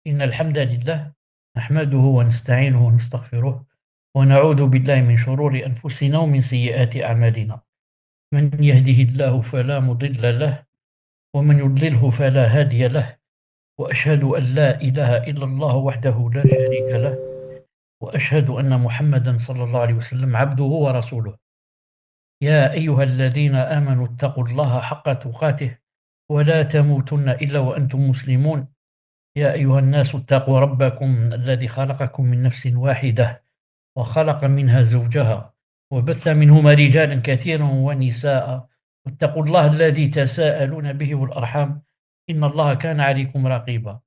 إن الحمد لله نحمده ونستعينه ونستغفره ونعوذ بالله من شرور أنفسنا ومن سيئات أعمالنا. من يهده الله فلا مضل له ومن يضلله فلا هادي له، وأشهد أن لا إله إلا الله وحده لا شريك له، وأشهد أن محمدا صلى الله عليه وسلم عبده ورسوله. يا أيها الذين آمنوا اتقوا الله حق تقاته ولا تموتن إلا وأنتم مسلمون. يا أيها الناس اتقوا ربكم الذي خلقكم من نفس واحدة وخلق منها زوجها وبث منهما رجالا كثيرا ونساء، واتقوا الله الذي تساءلون به والأرحام إن الله كان عليكم رقيبا.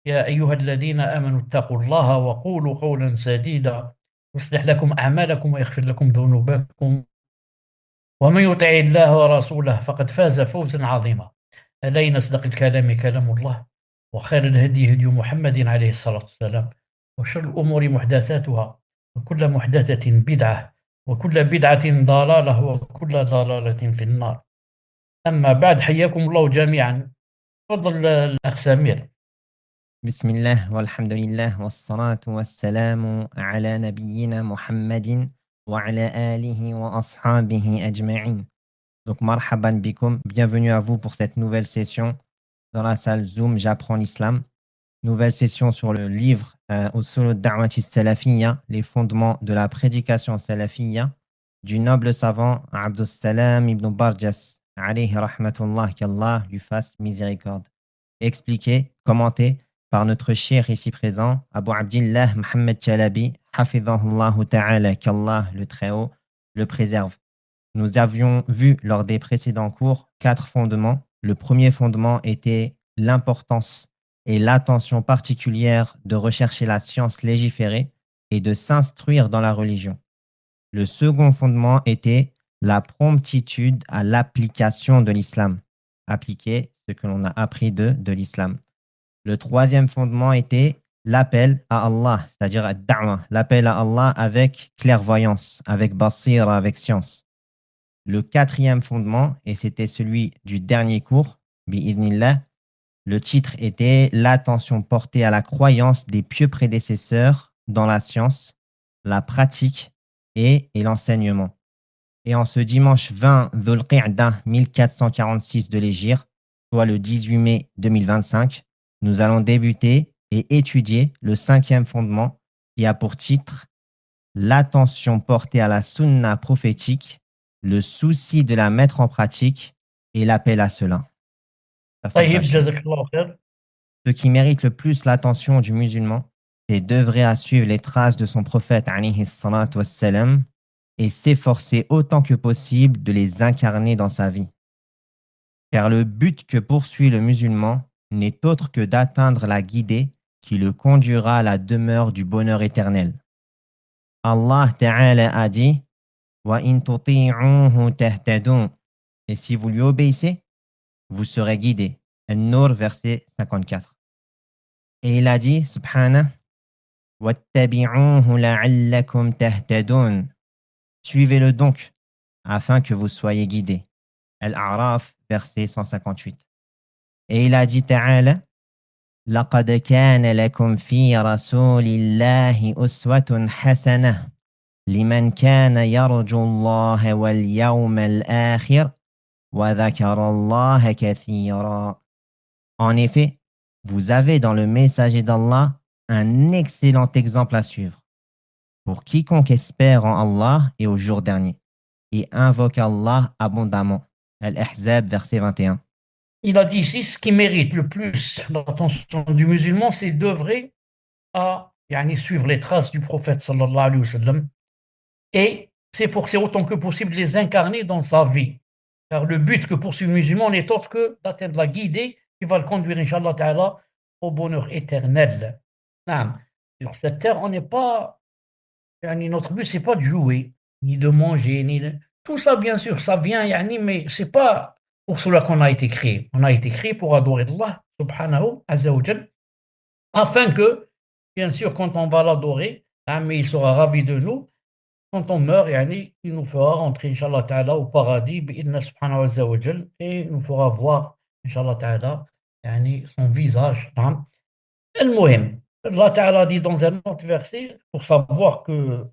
يا أيها الذين آمنوا اتقوا الله وقولوا قولا سديدا يصلح لكم أعمالكم ويغفر لكم ذنوبكم، ومن يطع الله ورسوله فقد فاز فوزا عظيما. ألا أصدق الكلام كلام الله، وخير الهدي هدي محمد عليه الصلاة والسلام، وشر الأمور محدثاتها، وكل محدثة بدعة، وكل بدعة ضلالة، وكل ضلالة في النار. أما بعد، حياكم الله جميعا. تفضل الأخ سمير. بسم الله والحمد لله والصلاة والسلام على نبينا محمد وعلى آله وأصحابه أجمعين. Donc marhaban bikoum, bienvenue à vous pour cette nouvelle session dans la salle Zoom J'apprends l'islam. Nouvelle session sur le livre Usul al-Da'wati Salafiyya, les fondements de la prédication salafiyya du noble savant Abdus Salam ibn Barjas, alayhi rahmatullah, qu'Allah lui fasse miséricorde. Expliqué, commenté par notre cher ici présent, Abu Abdillah Mohammed Chalabi, hafidhahullah ta'ala, qu'Allah le Très-Haut le préserve. Nous avions vu lors des précédents cours 4 fondements. Le premier fondement était l'importance et l'attention particulière de rechercher la science légiférée et de s'instruire dans la religion. Le second fondement était la promptitude à l'application de l'islam, appliquer ce que l'on a appris de l'islam. Le troisième fondement était l'appel à Allah, c'est-à-dire ad-da'wa, l'appel à Allah avec clairvoyance, avec basira, avec science. Le quatrième fondement, et c'était celui du dernier cours, bi'idhnillah, le titre était l'attention portée à la croyance des pieux prédécesseurs dans la science, la pratique et l'enseignement. Et en ce dimanche 20 Dhul Qa'dah 1446 de l'Hégire, soit le 18 mai 2025, nous allons débuter et étudier le cinquième fondement qui a pour titre l'attention portée à la sunna prophétique, le souci de la mettre en pratique et l'appel à cela. طيب، جزاك الله خير. Ce qui mérite le plus l'attention du musulman, c'est d'œuvrer à suivre les traces de son prophète alayhi salatu wassalam, et s'efforcer autant que possible de les incarner dans sa vie. Car le but que poursuit le musulman n'est autre que d'atteindre la guidée qui le conduira à la demeure du bonheur éternel. Allah Ta'ala a dit Wa in tuti'uhu tahtadun. Et si vous lui obéissez, vous serez guidés. An-Nur, verset 54. Et il a dit, subhanah, Wattabi'uhu la'allakum tahtadun. Suivez-le donc, afin que vous soyez guidés. Al-A'raf, verset 158. Et il a dit Ta'ala, لقد كان لكم في رسول الله أسوة حسنة لمن كان يرجو الله واليوم الآخر وذكر الله كثيرا. En effet, vous avez dans le messager d'Allah un excellent exemple à suivre pour quiconque espère en Allah et au jour dernier et invoque Allah abondamment. Al-Ahzab, verset 21. Il a dit ici, ce qui mérite le plus l'attention du musulman, c'est d'œuvrer à suivre les traces du prophète sallallahu alayhi wa sallam et s'efforcer autant que possible de les incarner dans sa vie. Car le but que poursuit le musulman n'est autre que d'atteindre la guidée qui va le conduire, Inch'Allah Ta'ala, au bonheur éternel. Naam. Sur cette terre, on n'est pas. Notre but, c'est pas de jouer, ni de manger, ni de. Tout ça, bien sûr, ça vient, mais c'est pas pour cela qu'on a été créé. On a été créé pour adorer Allah, subhanahu azza wa jal, afin que, bien sûr, quand on va l'adorer, mais il sera ravi de nous. Quand on meurt, il nous fera rentrer, Inch'Allah Ta'ala, au paradis, bi'idna subhanahu wa jal, et il nous fera voir, Inch'Allah Ta'ala, son visage. Hein. المهم, Allah Ta'ala dit dans un autre verset pour savoir que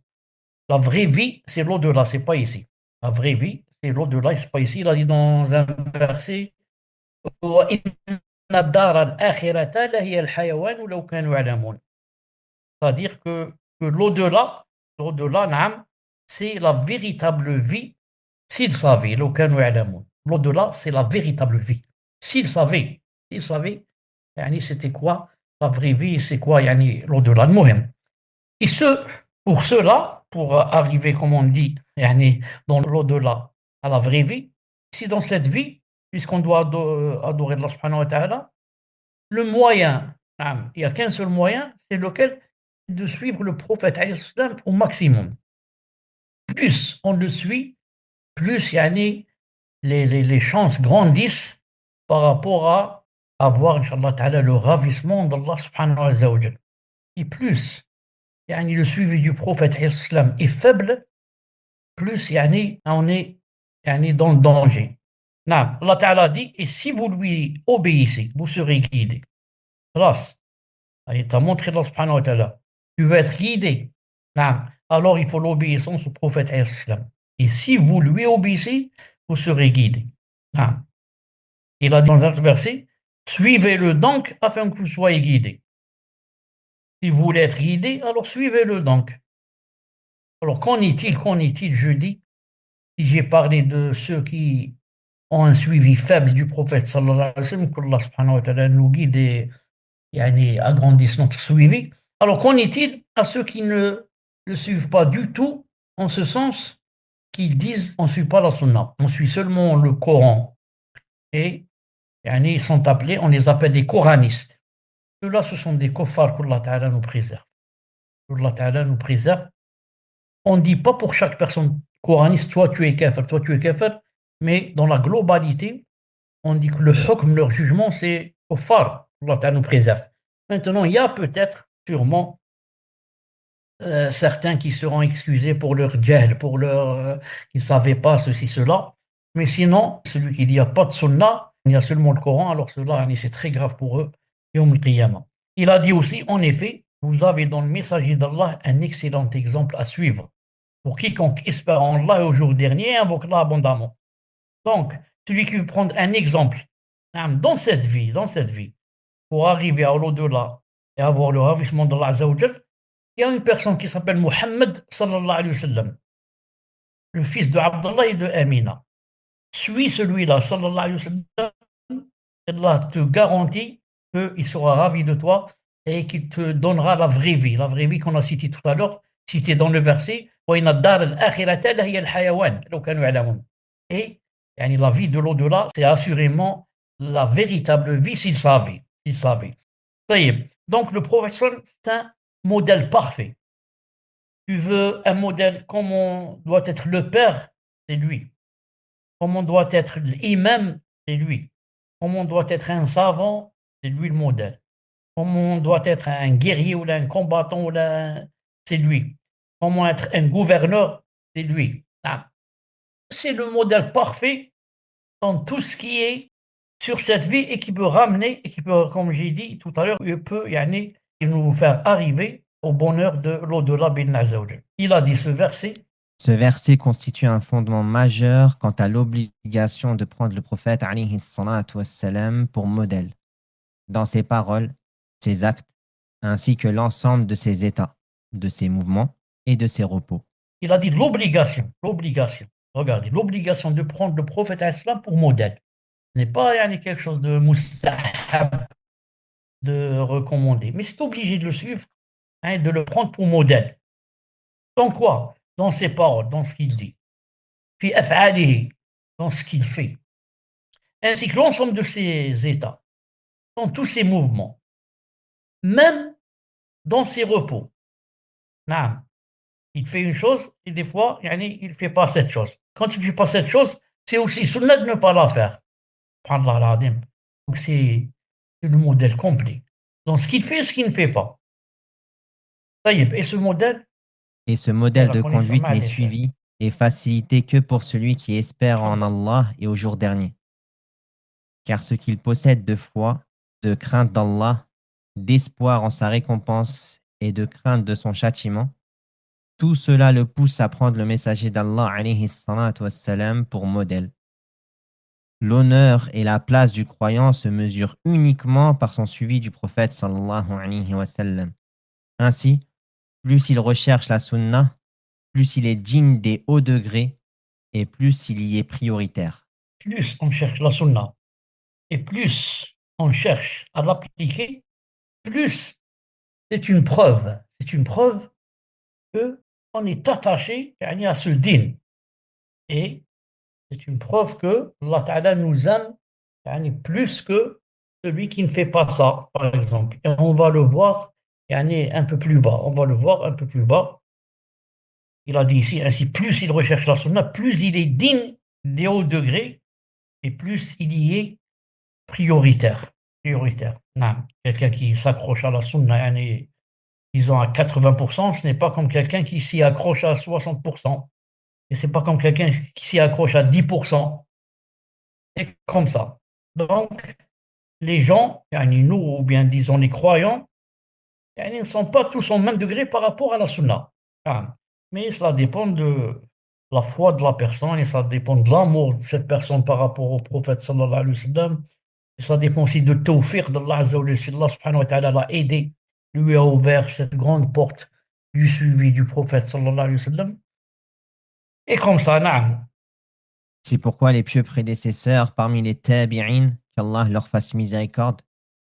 la vraie vie, c'est l'au-delà, c'est pas ici. La vraie vie, c'est l'au-delà, c'est pas ici. Il a dit dans un verset وَإِنَّ الدَّارَ الْآخِرَةَ لَهِيَ الْحَيَوَانُ لَوْ كَانُوا يَعْلَمُونَ. C'est-à-dire que l'au-delà, نعم, c'est la véritable vie s'ils savaient, لو كانوا يعلمون. L'au-delà, c'est la véritable vie. S'ils savaient, يعني c'était quoi la vraie vie, c'est quoi يعني l'au-delà, المهم. Et pour cela, pour arriver, comme on dit, يعني dans l'au-delà à la vraie vie, si dans cette vie, puisqu'on doit adorer Allah subhanahu wa ta'ala, le moyen, il n'y a qu'un seul moyen, c'est lequel? De suivre le prophète alayhi salam au maximum. Plus on le suit, plus yani, les chances grandissent par rapport à avoir, Inch'Allah ta'ala, le ravissement d'Allah subhanahu wa ta'ala. Et plus yani, le suivi du prophète alayhi salam est faible, plus yani, on est yani, dans le danger. Non, Allah ta'ala dit, et si vous lui obéissez, vous serez guidés. Grâce. Il t'a montré Allah subhanahu wa ta'ala. Tu veux être guidé. Non. Alors il faut l'obéissance au prophète alayhi salam. Et si vous lui obéissez, vous serez guidé. Non. Il a dit dans un autre verset, suivez-le donc afin que vous soyez guidés. Si vous voulez être guidé, alors suivez-le donc. Alors qu'en est-il jeudi, si j'ai parlé de ceux qui ont un suivi faible du prophète sallallahu alayhi wa sallam, qu'Allah subhanahu wa ta'ala nous guide et yani, agrandissent notre suivi. Alors qu'en est-il à ceux qui ne le suivent pas du tout, en ce sens qu'ils disent on ne suit pas la sunna, on suit seulement le Coran. Et yani, ils sont appelés, on les appelle des coranistes. Ceux-là, ce sont des kuffars qu'Allah Ta'ala nous préserve. Allah Ta'ala nous préserve. On ne dit pas pour chaque personne coraniste, toi tu es kafir, mais dans la globalité, on dit que le hukm, leur jugement, c'est kuffar. Allah Ta'ala nous préserve. Maintenant, il y a peut-être, sûrement, certains qui seront excusés pour leur jahl, pour leur qui ne savaient pas ceci, cela. Mais sinon, celui qui dit il n'y a pas de sunnah, il y a seulement le Coran, alors cela, c'est très grave pour eux. Yawm al-Qiyamah. Il a dit aussi, en effet, vous avez dans le messager d'Allah un excellent exemple à suivre. Pour quiconque espère en Allah et au jour dernier, invoque Allah abondamment. Donc, celui qui veut prendre un exemple dans cette vie, pour arriver à l'au-delà et avoir le ravissement d'Allah Azza wa Jal, il y a une personne qui s'appelle Muhammad sallallahu alayhi wa sallam, le fils de Abdullah et de Amina. Suis celui-là, sallallahu alayhi wa sallam, Allah te garantit qu'il sera ravi de toi et qu'il te donnera la vraie vie qu'on a citée tout à l'heure, citée dans le verset وَإِنَّ الدَّارَ الْآخِرَةَ لَهِيَ الْحَيَوَانُ لَوْ كَانُوا يَعْلَمُونَ. Et yani, la vie de l'au-delà, c'est assurément la véritable vie s'ils savaient. Donc le professeur, c'est un modèle parfait. Tu veux un modèle, comment doit être le père, c'est lui. Comment doit être l'imam, c'est lui. Comment doit être un savant, c'est lui le modèle. Comment doit être un guerrier ou un combattant, c'est lui. Comment être un gouverneur, c'est lui. C'est le modèle parfait dans tout ce qui est sur cette vie et qui peut ramener, et qui peut, comme j'ai dit tout à l'heure, il peut yani, nous faire arriver au bonheur de l'au-delà bin Azza wa Jal. Il a dit ce verset. Ce verset constitue un fondement majeur quant à l'obligation de prendre le prophète alayhi salatu wassalam pour modèle, dans ses paroles, ses actes, ainsi que l'ensemble de ses états, de ses mouvements et de ses repos. Il a dit l'obligation. Regardez, l'obligation de prendre le prophète islam pour modèle. Ce n'est pas yani, quelque chose de mustahab, de recommandé, mais c'est obligé de le suivre, de le prendre pour modèle. Dans quoi? Dans ses paroles, dans ce qu'il dit. Fi af'alihi, dans ce qu'il fait. Ainsi que l'ensemble de ses états, dans tous ses mouvements, même dans ses repos. Naam. Il fait une chose et des fois, yani, il ne fait pas cette chose. Quand il ne fait pas cette chose, c'est aussi sunnah de ne pas la faire. Prendre la radim. Donc c'est le modèle complet. Dans ce qu'il fait et ce qu'il ne fait pas. Et ce modèle, Et ce modèle de conduite n'est suivi et facilité que pour celui qui espère en Allah et au jour dernier. Car ce qu'il possède de foi, de crainte d'Allah, d'espoir en sa récompense et de crainte de son châtiment, tout cela le pousse à prendre le messager d'Allah alayhi salatu wassalam, pour modèle. L'honneur et la place du croyant se mesurent uniquement par son suivi du prophète sallallahu alayhi wa sallam. Ainsi, plus il recherche la sunna, plus il est digne des hauts degrés et plus il y est prioritaire. Plus on cherche la sunna et plus on cherche à l'appliquer, plus c'est une preuve que on est attaché yani, à ce din. Et c'est une preuve que Allah Ta'ala nous aime yani, plus que celui qui ne fait pas ça, par exemple. Et on va le voir yani, un peu plus bas. On va le voir un peu plus bas. Il a dit ici, ainsi, plus il recherche la sunna, plus il est digne des hauts degrés et plus il y est prioritaire. Prioritaire. Non. Quelqu'un qui s'accroche à la sunna, yani, disons à 80%, ce n'est pas comme quelqu'un qui s'y accroche à 60%. Et c'est pas comme quelqu'un qui s'y accroche à 10%. C'est comme ça. Donc, les gens, yani nous, ou bien disons les croyants, yani, ne sont pas tous au même degré par rapport à la sunna. Ah. Mais cela dépend de la foi de la personne et ça dépend de l'amour de cette personne par rapport au prophète sallallahu alayhi wa sallam. Et ça dépend aussi de tawfiq d'Allah azza wa jalla. Si Allah subhanahu wa ta'ala l'a aidé, lui a ouvert cette grande porte du suivi du prophète sallallahu alayhi wa sallam. Et comme ça, naam. C'est pourquoi les pieux prédécesseurs parmi les tabi'in, qu'Allah leur fasse miséricorde,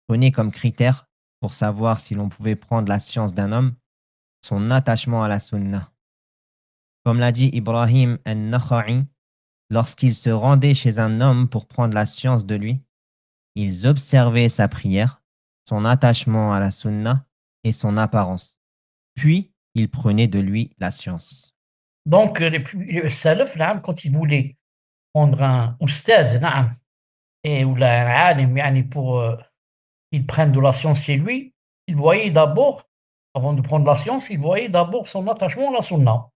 prenaient comme critère pour savoir si l'on pouvait prendre la science d'un homme son attachement à la sunna. Comme l'a dit Ibrahim an-Nakha'i, lorsqu'ils se rendaient chez un homme pour prendre la science de lui, ils observaient sa prière, son attachement à la sunna et son apparence. Puis, ils prenaient de lui la science. Donc, les salaf, naam, quand ils voulaient prendre un oustaz, naam, et ou là, un alim, yani, pour qu'il prenne de la science chez lui, il voyait d'abord, avant de prendre la science, il voyait d'abord son attachement à la sunna.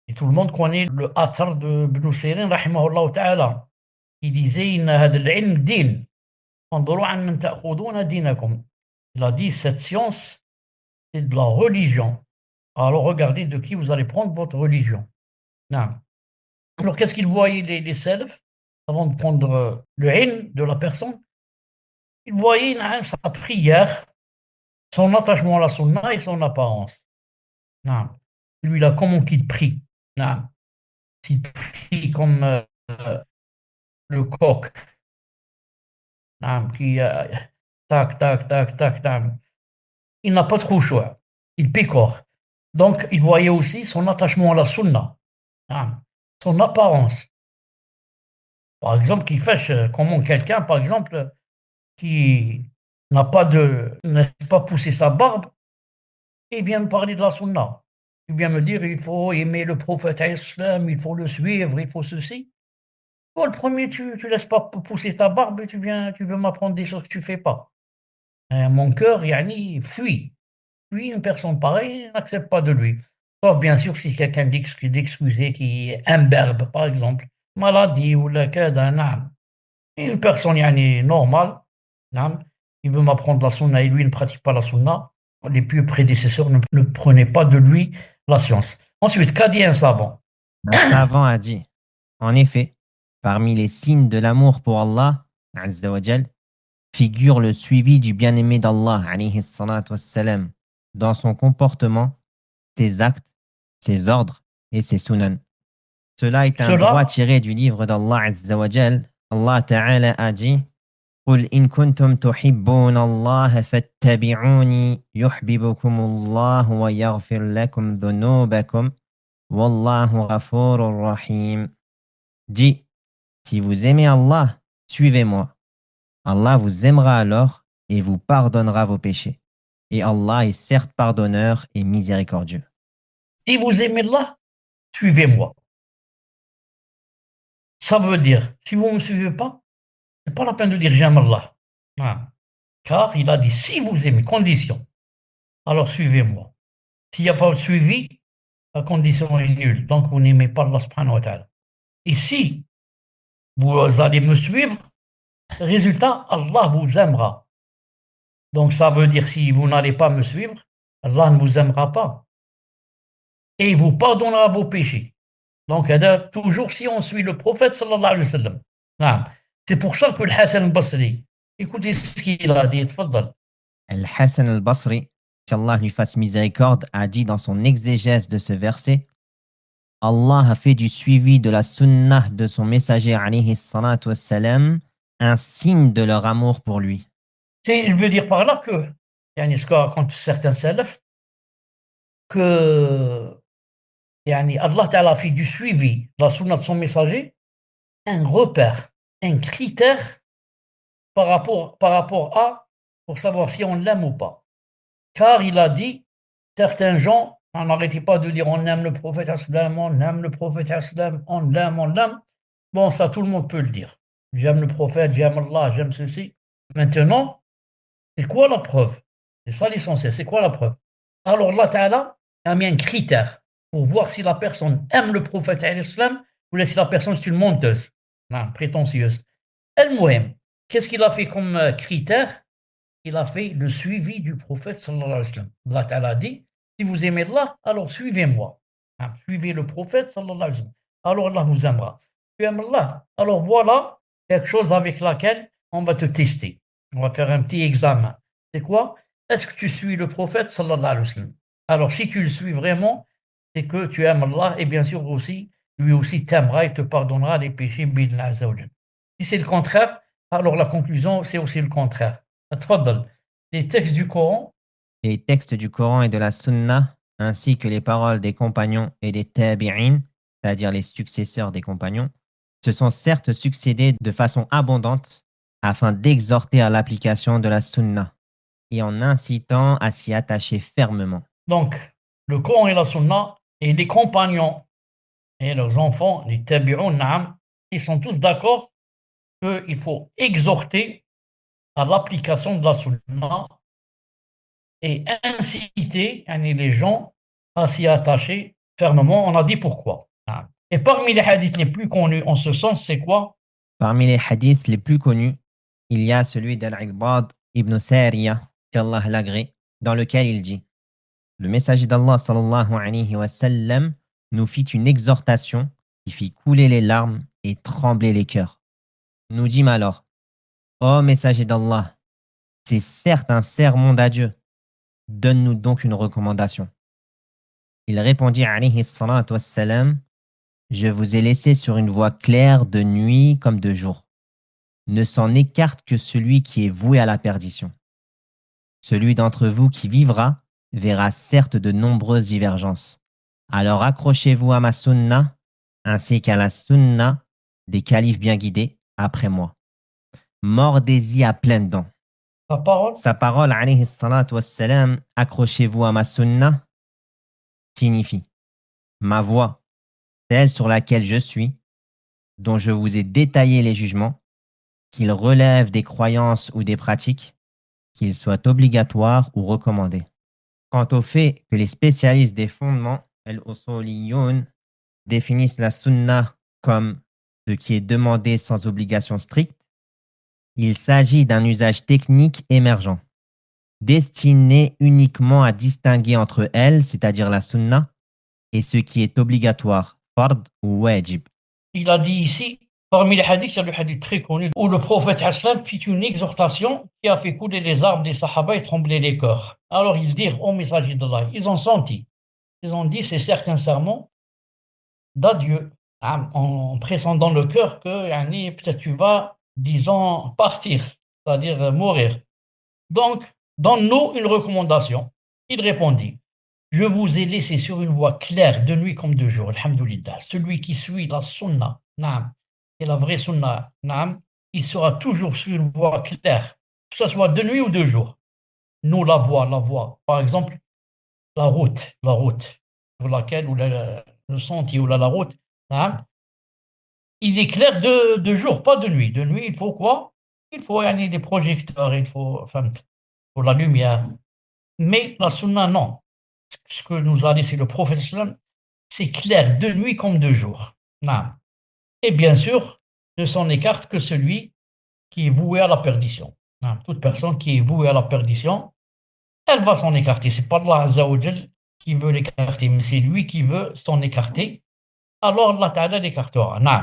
Et tout le monde connaît le athar de Ibn Sirin, rahimahullah ta'ala. Il disait, Inna had al-ilm din, انظروا عن من تأخذون دينكم. Il a dit, cette science, c'est de la religion. Alors regardez de qui vous allez prendre votre religion. Naam. Alors qu'est-ce qu'ils voyaient les salafs avant de prendre le ilm de la personne? Ils voyaient naam, sa prière, son attachement à la sunna et son apparence. Non. Lui-là, comment qu'il prie? Non. S'il prie comme le coq, non, qui tac, tac, tac, tac, non. Il n'a pas trop choix. Il pécore. Donc, il voyait aussi son attachement à la sunna, non. Son apparence. Par exemple, qui fâche comment quelqu'un, par exemple, qui n'a pas poussé sa barbe, et il vient me parler de la sunna. Il vient me dire, il faut aimer le prophète islam, il faut le suivre, il faut ceci. Toi, le premier, tu laisses pas pousser ta barbe et tu veux m'apprendre des choses que tu fais pas. Mon cœur, yani, fuit. Fuit une personne pareille, n'accepte pas de lui. Sauf bien sûr si quelqu'un d'excusé qui est imberbe, par exemple, maladie ou le cas d'un âme. Et une personne yani, normale, naam, il veut m'apprendre la sunna et lui ne pratique pas la sunna, les pieux prédécesseurs ne prenaient pas de lui la science. Ensuite, qu'a dit un savant? Un savant a dit, en effet, parmi les signes de l'amour pour Allah, Azza wa Jal, figure le suivi du bien-aimé d'Allah, alayhi salatu wassalam, dans son comportement, ses actes, ses ordres et ses sunan. Cela est un droit Cela, tiré du livre d'Allah Azza wa Jal. Allah Ta'ala a dit, قل إن كنتم تحبون الله فاتبعوني يحببكم الله ويغفر لكم ذنوبكم والله غفور رحيم. Dis, si vous aimez Allah, suivez-moi. Allah vous aimera alors et vous pardonnera vos péchés. Et Allah est certes pardonneur et miséricordieux. si vous aimez Allah, suivez-moi. Ça veut dire, si vous ne me suivez pas, c'est pas la peine de dire j'aime Allah. Ah. Car il a dit, si vous aimez, condition, alors suivez-moi. S'il n'y a pas de suivi, la condition est nulle. Donc vous n'aimez pas Allah subhanahu wa ta'ala. Et si vous allez me suivre, résultat, Allah vous aimera. Donc ça veut dire si vous n'allez pas me suivre, Allah ne vous aimera pas et il vous pardonnera vos péchés. Donc toujours si on suit le prophète sallallahu alayhi wa sallam. Naam. C'est pour ça que le Hassan al-Basri, écoutez ce qu'il a dit, tfaddal. Al-Hassan al-Basri, qu'Allah lui fasse miséricorde, a dit dans son exégèse de ce verset: Allah a fait du suivi de la sunnah de son messager alayhi salatu wassalam un signe de leur amour pour lui. Il veut dire par là que, yani, ce que racontent certains salafs, que yani, Allah Ta'ala a fait du suivi de la sunna de son messager un repère, un critère par rapport à, pour savoir si on l'aime ou pas. Car il a dit, certains gens, on n'arrêtait pas de dire on aime le prophète aslam, on aime le prophète aslam, on l'aime, on l'aime. Bon, ça tout le monde peut le dire. J'aime le prophète, j'aime Allah, j'aime ceci. Maintenant, c'est quoi la preuve? C'est ça l'essentiel, c'est quoi la preuve? Alors Allah Ta'ala a mis un critère pour voir si la personne aime le prophète islam ou si la personne est une menteuse, non, prétentieuse. El-Mouhem, qu'est-ce qu'il a fait comme critère? Il a fait le suivi du prophète sallallahu alayhi wa sallam. Allah Ta'ala dit, si vous aimez Allah, alors suivez-moi. Hein, suivez le prophète sallallahu alayhi wa sallam. Alors Allah vous aimera. Tu aimes Allah, alors voilà quelque chose avec laquelle on va te tester. On va faire un petit examen. C'est quoi? Est-ce que tu suis le prophète sallallahu alayhi wa sallam? Alors si tu le suis vraiment, c'est que tu aimes Allah et bien sûr aussi, lui aussi t'aimera et te pardonnera les péchés bid'na azza wa jal. Si c'est le contraire, alors la conclusion, c'est aussi le contraire. Tfaddal. Les textes du Coran, Les textes du Coran et de la Sunna, ainsi que les paroles des compagnons et des tabi'in, c'est-à-dire les successeurs des compagnons, se sont certes succédés de façon abondante afin d'exhorter à l'application de la Sunna et en incitant à s'y attacher fermement. donc le Coran et la Sunna, et les compagnons et leurs enfants, les tabi'un, na'am, ils sont tous d'accord qu'il faut exhorter à l'application de la Sunna et inciter les gens à s'y attacher fermement. On a dit pourquoi. Na'am. Et parmi les hadiths les plus connus en ce sens, c'est quoi? Parmi les hadiths les plus connus, il y a celui d'Al-Irbad ibn Sariya, qu'Allah l'agrée, dans lequel il dit: le messager d'Allah sallallahu alayhi wa sallam nous fit une exhortation qui fit couler les larmes et trembler les cœurs. Nous dîmes alors: ô messager d'Allah, c'est certes un sermon d'adieu. Donne-nous donc une recommandation. Il répondit alayhi salatu wassalam: je vous ai laissé sur une voie claire de nuit comme de jour. Ne s'en écarte que celui qui est voué à la perdition. Celui d'entre vous qui vivra verra certes de nombreuses divergences. Alors accrochez-vous à ma sunna, ainsi qu'à la sunna des califes bien guidés après moi. Mordez-y à pleines dents. La parole? Sa parole, alayhi salatu wassalam, accrochez-vous à ma sunna, signifie: ma voix, celle sur laquelle je suis, dont je vous ai détaillé les jugements, qu'ils relèvent des croyances ou des pratiques, qu'ils soient obligatoires ou recommandés. Quant au fait que les spécialistes des fondements, al-usuliyun, définissent la sunna comme ce qui est demandé sans obligation stricte, il s'agit d'un usage technique émergent, destiné uniquement à distinguer entre elle, c'est-à-dire la sunna, et ce qui est obligatoire, fard ou wajib. Il a dit ici, parmi les hadiths, il y a le hadith très connu où le prophète Hassan fit une exhortation qui a fait couler les armes des Sahaba et trembler les cœurs. Alors ils dirent au messager d'Allah, ils ont senti, ils ont dit c'est certes un serment d'adieu, en pressant dans le cœur que peut-être tu vas, disons, partir, c'est-à-dire mourir. Donc, donne-nous une recommandation. Il répondit, je vous ai laissé sur une voie claire de nuit comme de jour, alhamdoulilah. Celui qui suit la sunna, naam, et la vraie sunna, naam, il sera toujours sur une voie claire, que ce soit de nuit ou de jour. Nous, la voie, par exemple, la route, sur laquelle, ou le sentier, ou la route, naam, il est clair de jour, pas de nuit. De nuit, il faut quoi? Il faut des projecteurs, enfin, pour la lumière. Mais la sunna, non. Ce que nous a laissé le prophète, c'est clair de nuit comme de jour. Non. Et bien sûr, ne s'en écarte que celui qui est voué à la perdition. Non, toute personne qui est vouée à la perdition, elle va s'en écarter. C'est pas Allah Azza wa Jal qui veut l'écarter, mais c'est lui qui veut s'en écarter. Alors Allah Ta'ala l'écartera. Non.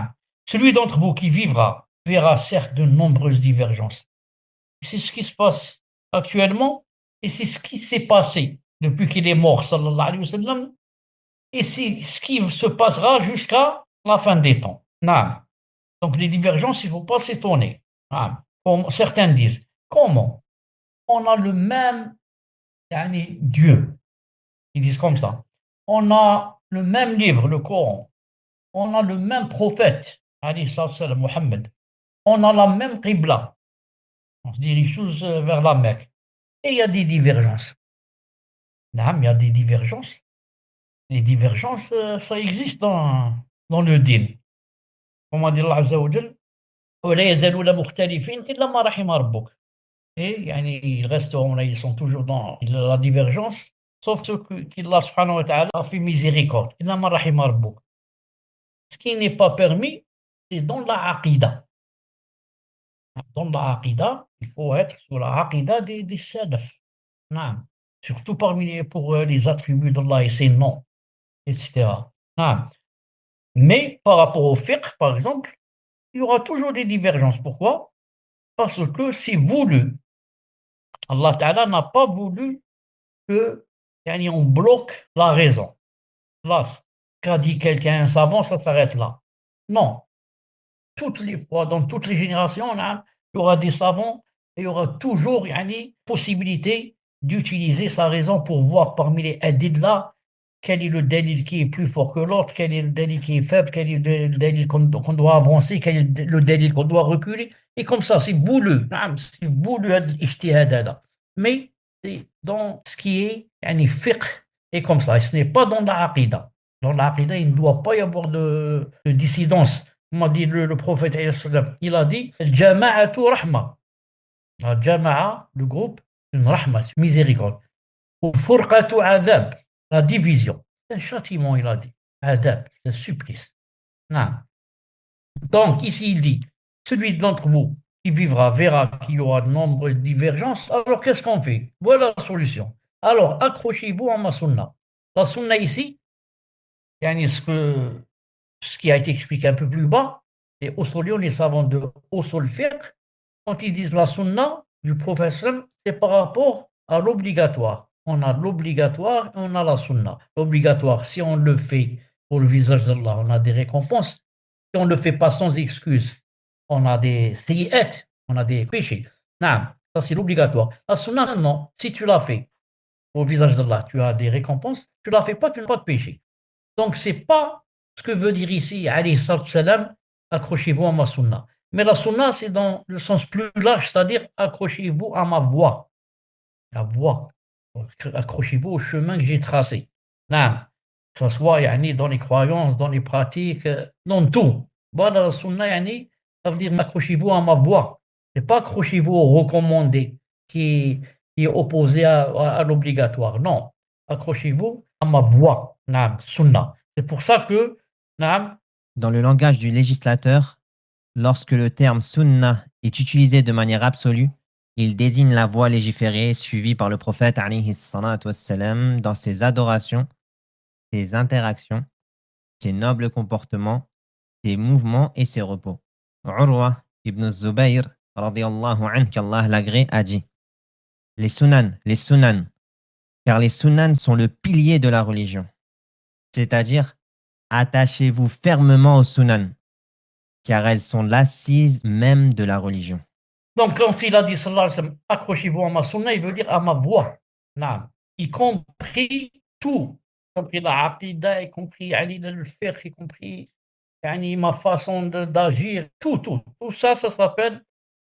Celui d'entre vous qui vivra verra certes de nombreuses divergences. C'est ce qui se passe actuellement et c'est ce qui s'est passé depuis qu'il est mort, sallallahu alayhi wa sallam, et c'est ce qui se passera jusqu'à la fin des temps. Non. Donc les divergences, il ne faut pas s'étonner. Non. Comme certains disent, comment on a le même yani, Dieu? Ils disent comme ça. On a le même livre, le Coran. On a le même prophète, alayhi salam, Mohammed. On a la même qibla. On se dirige tous vers la Mecque. Et il y a des divergences. Non, il y a des divergences. Les divergences, ça existe dans le dîn. Comme a dit Allah Azza wa Jal, ولا يزالون مختلفين إلا ما رحم ربك. Et yani, ils resteront là, ils sont toujours dans la divergence, sauf ceux qu'Allah subhanahu wa ta'ala a fait miséricorde. إلا ما رحم ربك. Ce qui n'est pas permis, c'est dans la aqidah. Dans la aqidah, il faut être sur la aqidah des salaf. Non. Surtout pour les attributs d'Allah et ses noms, etc. Non. Mais par rapport au fiqh, par exemple, il y aura toujours des divergences. Pourquoi? Parce que c'est voulu. Allah Ta'ala n'a pas voulu que yani, on bloque la raison. Là, qu'a dit quelqu'un, un savant, ça s'arrête là. Non. Toutes les fois, dans toutes les générations, il y aura des savants et il y aura toujours yani, possibilité d'utiliser sa raison pour voir parmi les hadiths là quel est le dalil qui est plus fort que l'autre, quel est le dalil qui est faible, quel est le dalil qu'on doit avancer, quel est le dalil qu'on doit reculer. Et comme ça, c'est voulu. C'est voulu l'ijtihad hada. Mais c'est dans ce qui est yani, fiqh et comme ça. Et ce n'est pas dans la aqidah. Dans la aqidah, il ne doit pas y avoir de dissidence. M'a dit le prophète, il a dit Al-jama'atu rahma. La jama'a, le groupe, c'est une rahma, c'est une miséricorde. Al-furqatu adab, la division. C'est un châtiment, il a dit. Adab, c'est un supplice. Non. Donc, ici, il dit celui d'entre vous qui vivra verra qu'il y aura de nombreuses divergences. Alors, qu'est-ce qu'on fait? Voilà la solution. Alors, accrochez-vous à ma sunna. La sunna ici, yani ce qui a été expliqué un peu plus bas, les usulions, les savants de usul fiqh, quand ils disent la sunna du prophète, c'est par rapport à l'obligatoire. On a l'obligatoire et on a la sunna. L'obligatoire, si on le fait pour le visage d'Allah, on a des récompenses. Si on ne le fait pas sans excuse, on a des sayyi'at, on a des péchés. Non, ça c'est l'obligatoire. La sunna, non. Si tu l'as fait pour le visage d'Allah, tu as des récompenses. Tu ne la fais pas, tu n'as pas de péché. Donc, ce n'est pas ce que veut dire ici, alayhi salam, accrochez-vous à ma sunna. Mais la sunna, c'est dans le sens plus large, c'est-à-dire accrochez-vous à ma voie. La voie. Accrochez-vous au chemin que j'ai tracé. Non. Que ce soit yani, dans les croyances, dans les pratiques, dans tout. Voilà la sunna, yani, ça veut dire accrochez-vous à ma voie. Ce n'est pas accrochez-vous au recommandé qui est opposé à l'obligatoire. Non. Accrochez-vous à ma voie. Non, sunna. C'est pour ça que, non, Dans le langage du législateur, lorsque le terme sunnah est utilisé de manière absolue, il désigne la voie légiférée suivie par le prophète alayhi salatu wassalam dans ses adorations, ses interactions, ses nobles comportements, ses mouvements et ses repos. Urwa ibn Zubayr, radiyallahu anhu, qu'Allah l'agrée, a dit les sunan, car les sunan sont le pilier de la religion. C'est-à-dire, attachez-vous fermement aux sunan, car elles sont l'assise même de la religion. donc quand il a dit sallallahu alayhi wa sallam, accrochez-vous à ma sunna, il veut dire à ma voie. Non. Y compris tout. Y compris la aqidah, y compris yani, le fiqh, y compris yani, ma façon d'agir. Tout ça, ça s'appelle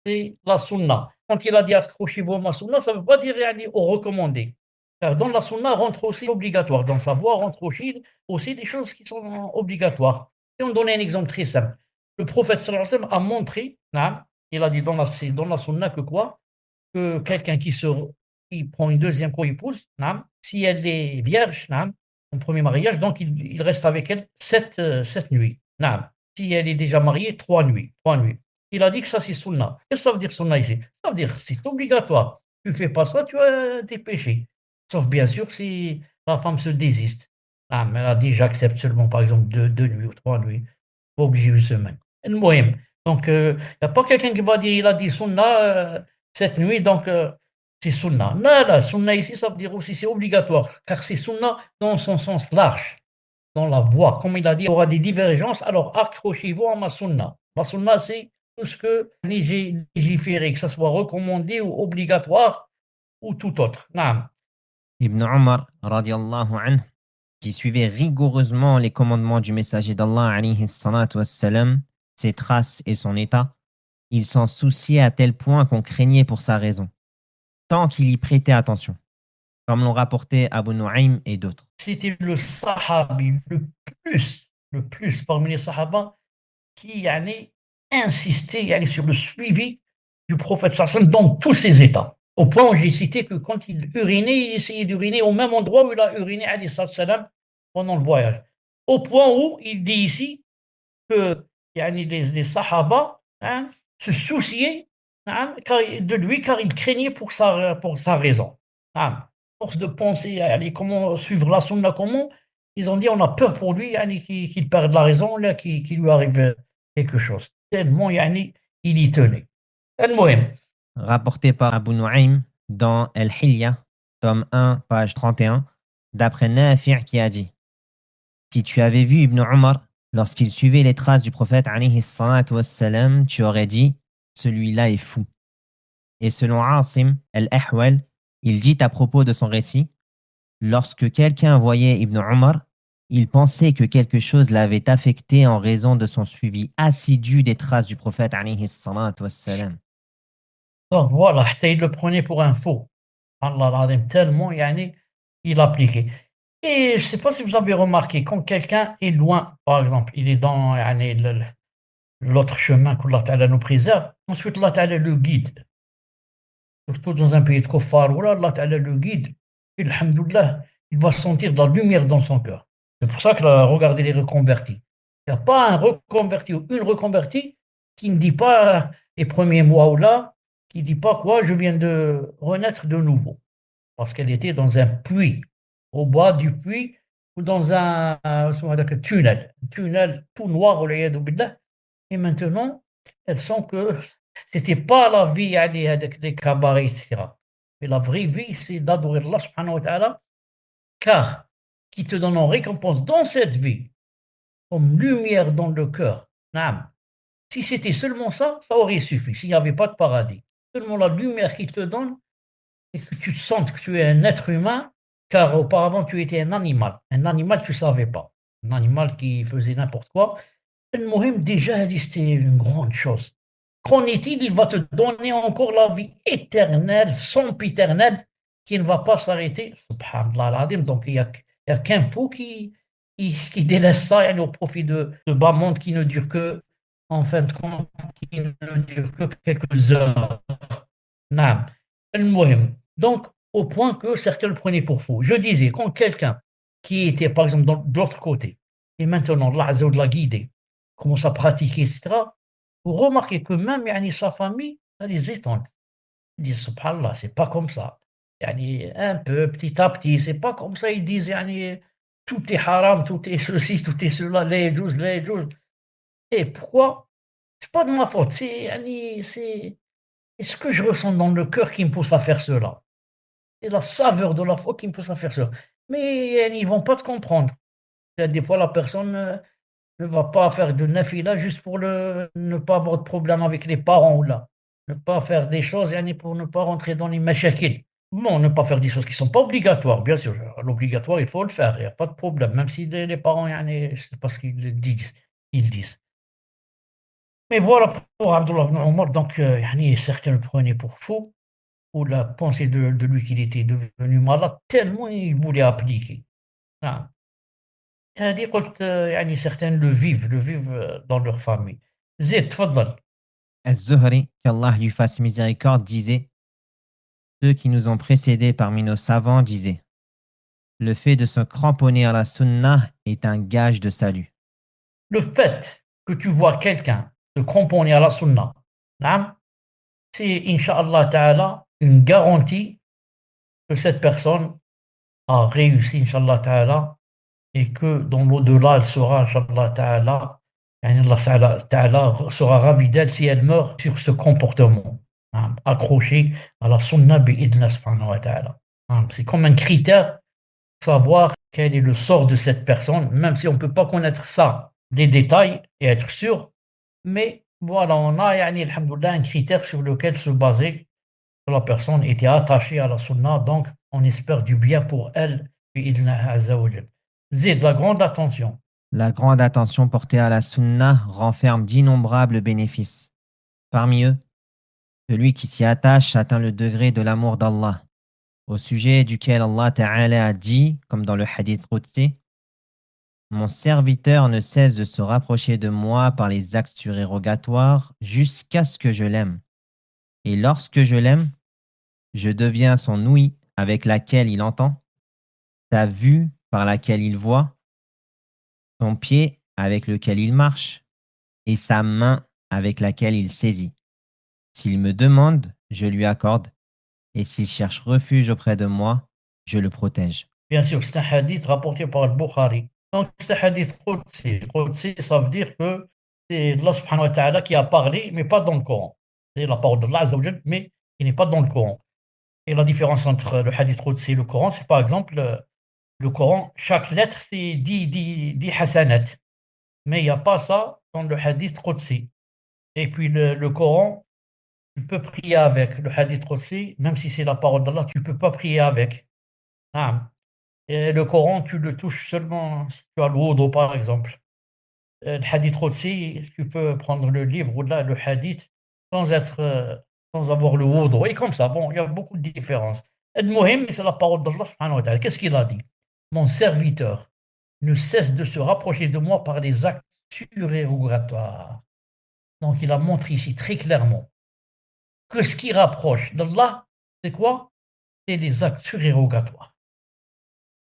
c'est la sunna. Quand il a dit accrochez-vous à ma sunna, ça ne veut pas dire yani, au recommandé. Car dans la sunna rentre aussi l'obligatoire. Dans sa voie rentre aussi des choses qui sont obligatoires. Et on donne un exemple très simple. Le prophète sallallahu alayhi wa sallam a montré, hein, il a dit dans la sunna que quoi? Que quelqu'un qui prend une deuxième co-épouse, hein, si elle est vierge, hein, en premier mariage, donc il reste avec elle sept nuits. Hein. Si elle est déjà mariée, 3 nuits. 3 nuits. il a dit que ça c'est sunna. Qu'est-ce que ça veut dire sunna ici? Ça veut dire c'est obligatoire. Tu fais pas ça, tu as des péchés. Sauf bien sûr si la femme se désiste. Ah, mais elle a dit j'accepte seulement par exemple deux nuits ou 3 nuits. Pas obligé une semaine. المهم. Donc, il n'y a pas quelqu'un qui va dire il a dit sunna cette nuit, donc c'est sunna. Non, là, sunna ici, ça veut dire aussi c'est obligatoire, car c'est sunna dans son sens large, dans la voie. Comme il a dit, il y aura des divergences, alors accrochez-vous à ma sunna. Ma sunna, c'est tout ce que j'ai légiféré, que ce soit recommandé ou obligatoire ou tout autre. Naam. Ibn Omar, radiallahu anhu, qui suivait rigoureusement les commandements du messager d'Allah, alayhi salatu wassalam, ses traces et son état, il s'en souciait à tel point qu'on craignait pour sa raison, tant qu'il y prêtait attention, comme l'ont rapporté Abu Nu'aym et d'autres. C'était le sahabi le plus parmi les sahaba qui yani, insistait yani, sur le suivi du prophète sallam dans tous ses états. Au point où j'ai cité que quand il urinait, il essayait d'uriner au même endroit où il a uriné sallam, pendant le voyage. Au point où il dit ici que yani, les sahaba hein, se souciaient hein, de lui car il craignait pour sa raison. Hein. Force de penser yani, comment suivre la sunna, comment ils ont dit on a peur pour lui yani, qu'il perde la raison, là, qu'il lui arrive quelque chose. Tellement yani, il y tenait. المهم. Rapporté par Abu Nu'aym dans Al-Hilya, tome 1, page 31, d'après Nafi' qui a dit: Si tu avais vu Ibn Omar lorsqu'il suivait les traces du prophète, alayhi salatu wassalam, tu aurais dit: celui-là est fou. Et selon Asim al-Ahwal, il dit à propos de son récit: lorsque quelqu'un voyait Ibn Omar, il pensait que quelque chose l'avait affecté en raison de son suivi assidu des traces du prophète, alayhi salatu wassalam. Donc voilà, il le prenait pour un faux. Allah al-Azim, tellement yani, il appliquait. Et je ne sais pas si vous avez remarqué, quand quelqu'un est loin, par exemple, il est dans yani, l'autre chemin qu'Allah Ta'ala nous préserve, ensuite Allah Ta'ala le guide. Surtout dans un pays de Kofar, où là, Allah Ta'ala le guide, et alhamdoulilah, il va sentir de la lumière dans son cœur. C'est pour ça que là, regardez les reconvertis. Il n'y a pas un reconverti ou une reconvertie qui ne dit pas les premiers mois ou là, qui ne dit pas quoi, je viens de renaître de nouveau. Parce qu'elle était dans un puits, au bas du puits, ou dans un tunnel tout noir, billah. Et maintenant, elles sent que c'était pas la vie يعني, avec des cabarets, etc. Mais la vraie vie, c'est d'adorer Allah subhanahu wa ta'ala, car qui te donne en récompense dans cette vie, comme lumière dans le cœur. Naam. Si c'était seulement ça, ça aurait suffi, s'il n'y avait pas de paradis. Seulement la lumière qu'il te donne, et que tu te sentes que tu es un être humain, car auparavant tu étais un animal. Un animal, tu ne savais pas. Un animal qui faisait n'importe quoi. المهم déjà, c'était une grande chose. Qu'en est-il? Il va te donner encore la vie éternelle, sempiternelle, qui ne va pas s'arrêter. Subhanallah al-Azim. Donc il y a qu'un fou qui délaisse ça yani, au profit de bas monde qui ne dure que, en fin de compte, qui ne dure que quelques heures. Naam. المهم. Donc, au point que certains le prenaient pour fou. Je disais, quand quelqu'un qui était, par exemple, de l'autre côté, et maintenant, Allah Azza wa Jalla l'a guidé, commence à pratiquer, etc., vous remarquez que même yani, sa famille, ça les étonne. Ils disent, subhanallah, c'est pas comme ça. Yani, un peu, petit à petit, c'est pas comme ça. Ils disent, yani, tout est haram, tout est ceci, tout est cela, les juges, les juges. Et pourquoi? C'est pas de ma faute, c'est ce que je ressens dans le cœur qui me pousse à faire cela. C'est la saveur de la foi qui me pousse à faire cela. Mais yani, ils vont pas te comprendre. Des fois, la personne ne va pas faire de nafila juste pour ne pas avoir de problème avec les parents ou là. Ne pas faire des choses yani, pour ne pas rentrer dans les mashakil. Bon, ne pas faire des choses qui ne sont pas obligatoires, bien sûr. L'obligatoire, il faut le faire, il n'y a pas de problème, même si les parents, yani, c'est parce qu'ils le disent. Ils disent. Mais voilà pour Abdullah ibn Omar, donc yani, certains le prenaient pour fou, ou la pensée de lui qu'il était devenu malade, tellement il voulait appliquer. Ah. هذه قلت يعني certains le vivent dans leur famille. زيد تفضل. Az-Zuhri, qu'Allah lui fasse miséricorde, disait: ceux qui nous ont précédés parmi nos savants disaient: le fait de se cramponner à la sunnah est un gage de salut. Le fait que tu vois quelqu'un se cramponner à la sunna, نعم. C'est, Inch'Allah Ta'ala, une garantie que cette personne a réussi, Inch'Allah Ta'ala, et que dans l'au-delà, elle sera, Inch'Allah Ta'ala, yani Ta'ala sera ravi d'elle si elle meurt sur ce comportement, hein, accroché à la sunna bi'idna subhanahu wa ta'ala. Hein, c'est comme un critère pour savoir quel est le sort de cette personne, même si on ne peut pas connaître ça, les détails, et être sûr, mais voilà, on a, yani, alhamdoulilah, un critère sur lequel se baser, que la personne était attachée à la sunna, donc on espère du bien pour elle, bi'idna azza wa jal. Zid, la grande attention. La grande attention portée à la sunna renferme d'innombrables bénéfices. Parmi eux, celui qui s'y attache atteint le degré de l'amour d'Allah, au sujet duquel Allah Ta'ala a dit, comme dans le hadith Qudsi, mon serviteur ne cesse de se rapprocher de moi par les actes surérogatoires jusqu'à ce que je l'aime. Et lorsque je l'aime, je deviens son ouïe avec laquelle il entend, sa vue par laquelle il voit, son pied avec lequel il marche et sa main avec laquelle il saisit. S'il me demande, je lui accorde, et s'il cherche refuge auprès de moi, je le protège. Bien sûr, c'est un hadith rapporté par le Bukhari. Donc, c'est un hadith Qudsi. Qudsi, ça veut dire que c'est Allah subhanahu wa ta'ala qui a parlé, mais pas dans le Coran. C'est la parole d'Allah Azza wa Jal, mais qui n'est pas dans le Coran. Et la différence entre le hadith Qudsi et le Coran, c'est par exemple, le Coran, chaque lettre, c'est 10 hasanat. Mais il n'y a pas ça dans le hadith Qudsi. Et puis le Coran, tu peux prier avec. Le hadith Qudsi, même si c'est la parole d'Allah, tu ne peux pas prier avec. Ah. Et le Coran, tu le touches seulement si tu as le wudu, par exemple. Le hadith aussi, tu peux prendre le livre ou là, le hadith sans être, sans avoir le wudu. Et comme ça, bon, il y a beaucoup de différences. Al-Muhim, c'est la parole d'Allah subhanahu wa ta'ala. Qu'est-ce qu'il a dit? Mon serviteur ne cesse de se rapprocher de moi par les actes surérogatoires. Donc, il a montré ici très clairement que ce qui rapproche d'Allah, c'est quoi? C'est les actes surérogatoires.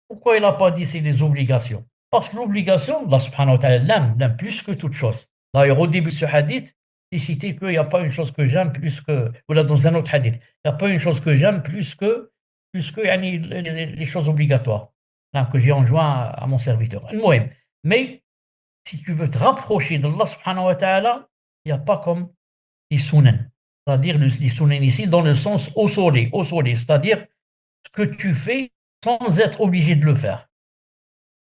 Pourquoi il n'a pas dit c'est les obligations? Parce que l'obligation, Allah subhanahu wa ta'ala l'aime plus que toute chose. D'ailleurs, au début de ce hadith, c'est cité qu'il n'y a pas une chose que j'aime plus que, ou là dans un autre hadith, il n'y a pas une chose que j'aime plus que yani, les choses obligatoires, hein, que j'ai enjoint à mon serviteur. Al-Muhim. Mais si tu veux te rapprocher d'Allah subhanahu wa ta'ala, il n'y a pas comme les sunan. C'est-à-dire les sunan ici dans le sens au soleil, c'est-à-dire ce que tu fais sans être obligé de le faire.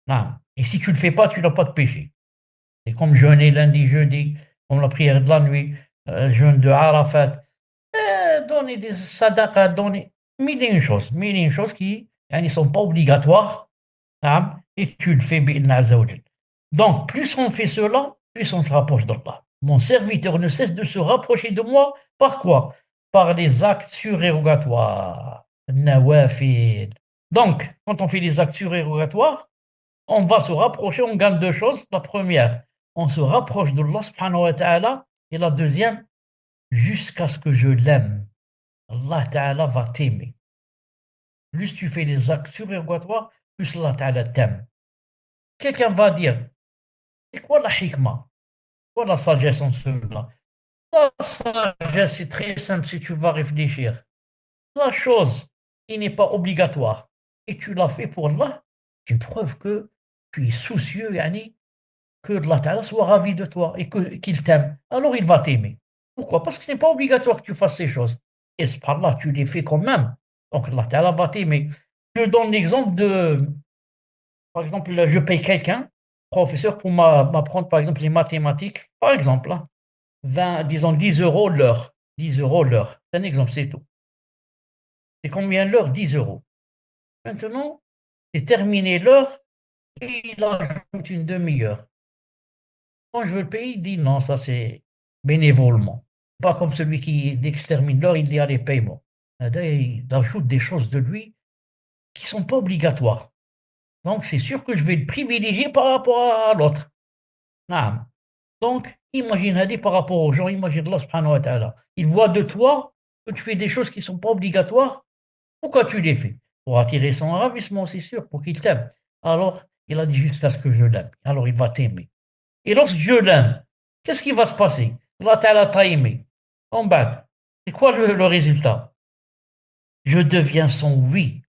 Non. Et si tu ne le fais pas, tu n'as pas de péché. C'est comme jeûner lundi, jeudi, comme la prière de la nuit, jeûne de Arafat, donner des sadaqas, donner mille et une choses qui ne sont pas obligatoires, hein, et tu le fais bi'idna azza wa jal. Donc, plus on fait cela, plus on se rapproche d'Allah. Mon serviteur ne cesse de se rapprocher de moi par quoi? Par les actes surérogatoires, nawafil. Donc, quand on fait les actes surérogatoires, on va se rapprocher, on gagne deux choses. La première, on se rapproche d'Allah subhanahu wa ta'ala. Et la deuxième, jusqu'à ce que je l'aime. Allah ta'ala va t'aimer. Plus tu fais les actes surérogatoires, plus Allah ta'ala t'aime. Quelqu'un va dire, c'est quoi la hikmah? Quoi la sagesse en cela? La sagesse, c'est très simple si tu vas réfléchir. La chose qui n'est pas obligatoire et tu l'as fait pour Allah, c'est une preuve que tu es soucieux, yani, que Allah Ta'ala soit ravi de toi et qu'il t'aime. Alors il va t'aimer. Pourquoi? Parce que ce n'est pas obligatoire que tu fasses ces choses. Et par là, tu les fais quand même. Donc Allah Ta'ala va t'aimer. Je donne l'exemple de, par exemple, je paye quelqu'un, professeur, pour m'apprendre, par exemple, les mathématiques. Par exemple, hein, 20, disons 10 euros l'heure. 10 euros l'heure. C'est un exemple, c'est tout. C'est combien l'heure? 10 euros. Maintenant, c'est terminé l'heure et il ajoute une demi-heure. Quand je veux le payer, il dit non, ça c'est bénévolement. Pas comme celui qui, dès que se termine l'heure, il dit allez, paye-moi. Il ajoute des choses de lui qui ne sont pas obligatoires. Donc c'est sûr que je vais le privilégier par rapport à l'autre. Naam. Donc, imagine Hadi par rapport aux gens, imagine Allah subhanahu wa ta'ala. Il voit de toi que tu fais des choses qui ne sont pas obligatoires. Pourquoi tu les fais? Pour attirer son ravissement, c'est sûr, pour qu'il t'aime. Alors, il a dit jusqu'à ce que je l'aime. Alors, il va t'aimer. Et lorsque je l'aime, qu'est-ce qui va se passer? Allah Ta'ala t'a aimé. En bas, c'est quoi le résultat? Je deviens son oui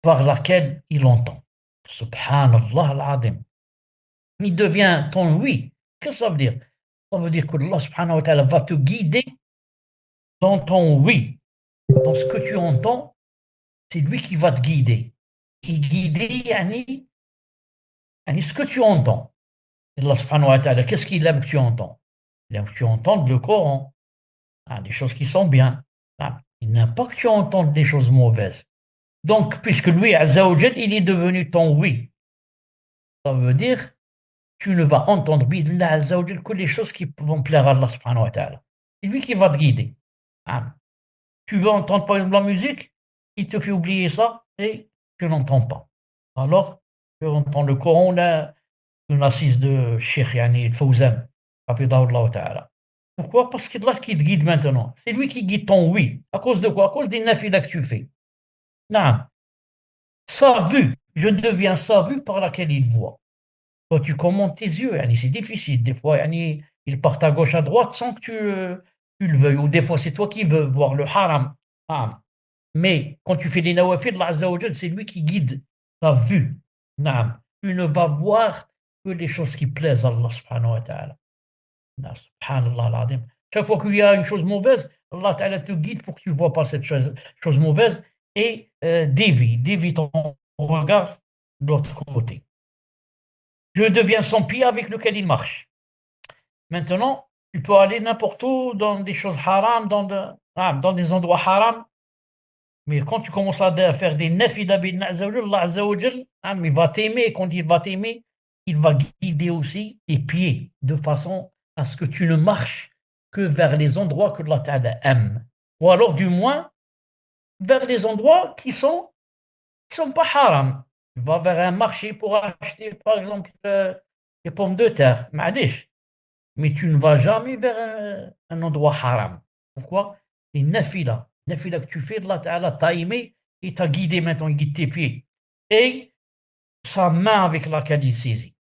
par laquelle il entend. Subhanallah al-Azim. Il devient ton oui. Qu'est-ce que ça veut dire? Ça veut dire que Allah subhanahu wa ta'ala va te guider dans ton oui. Dans ce que tu entends, c'est lui qui va te guider. Et guider, yani ce que tu entends. Allah subhanahu wa ta'ala, qu'est-ce qu'il aime que tu entends? Il aime que tu entendes le Coran, hein, des choses qui sont bien. Ah, il n'aime pas que tu entendes des choses mauvaises. Donc, puisque lui, Azza wa Jal, il est devenu ton oui, ça veut dire tu ne vas entendre billah Azza wa Jal que les choses qui vont plaire à Allah subhanahu wa ta'ala. C'est lui qui va te guider. Ah, tu veux entendre par exemple la musique, il te fait oublier ça et tu n'entends pas. Alors, tu entends le Coran, là, une assise de Cheikh Yani Fawzan, hafidahullah ta'ala. Pourquoi? Parce que là, ce qui te guide maintenant, c'est lui qui guide ton oui. À cause de quoi? À cause des nafilas que tu fais. Non. Sa vue, je deviens sa vue par laquelle il voit. Quand tu commentes tes yeux, yani, c'est difficile. Des fois, yani, ils partent à gauche, à droite sans que tu le veuilles. Ou des fois, c'est toi qui veux voir le haram. Ah. Mais quand tu fais les nawafil, Allah Azza wa Jal, c'est lui qui guide ta vue. Naam. Tu ne vas voir que les choses qui plaisent à Allah subhanahu wa ta'ala. Subhanallah al-azim. Chaque fois qu'il y a une chose mauvaise, Allah ta'ala te guide pour que tu ne vois pas cette chose mauvaise et dévie ton regard de l'autre côté. Je deviens son pied avec lequel il marche. Maintenant, tu peux aller n'importe où dans des choses haram, dans des endroits haram, mais quand tu commences à faire des nafila bin Allah Azza wa Jal, il va t'aimer. Quand il va t'aimer, il va guider aussi tes pieds de façon à ce que tu ne marches que vers les endroits que Allah Ta'ala aime. Ou alors, du moins, vers les endroits qui sont pas haram. Tu vas vers un marché pour acheter, par exemple, des pommes de terre. معليش. Mais tu ne vas jamais vers un endroit haram. Pourquoi? Les nafila. Nafila que tu fais, Allah Ta'ala t'a aimé et t'a guidé maintenant, il guide tes pieds. Et sa main avec laquelle il saisit.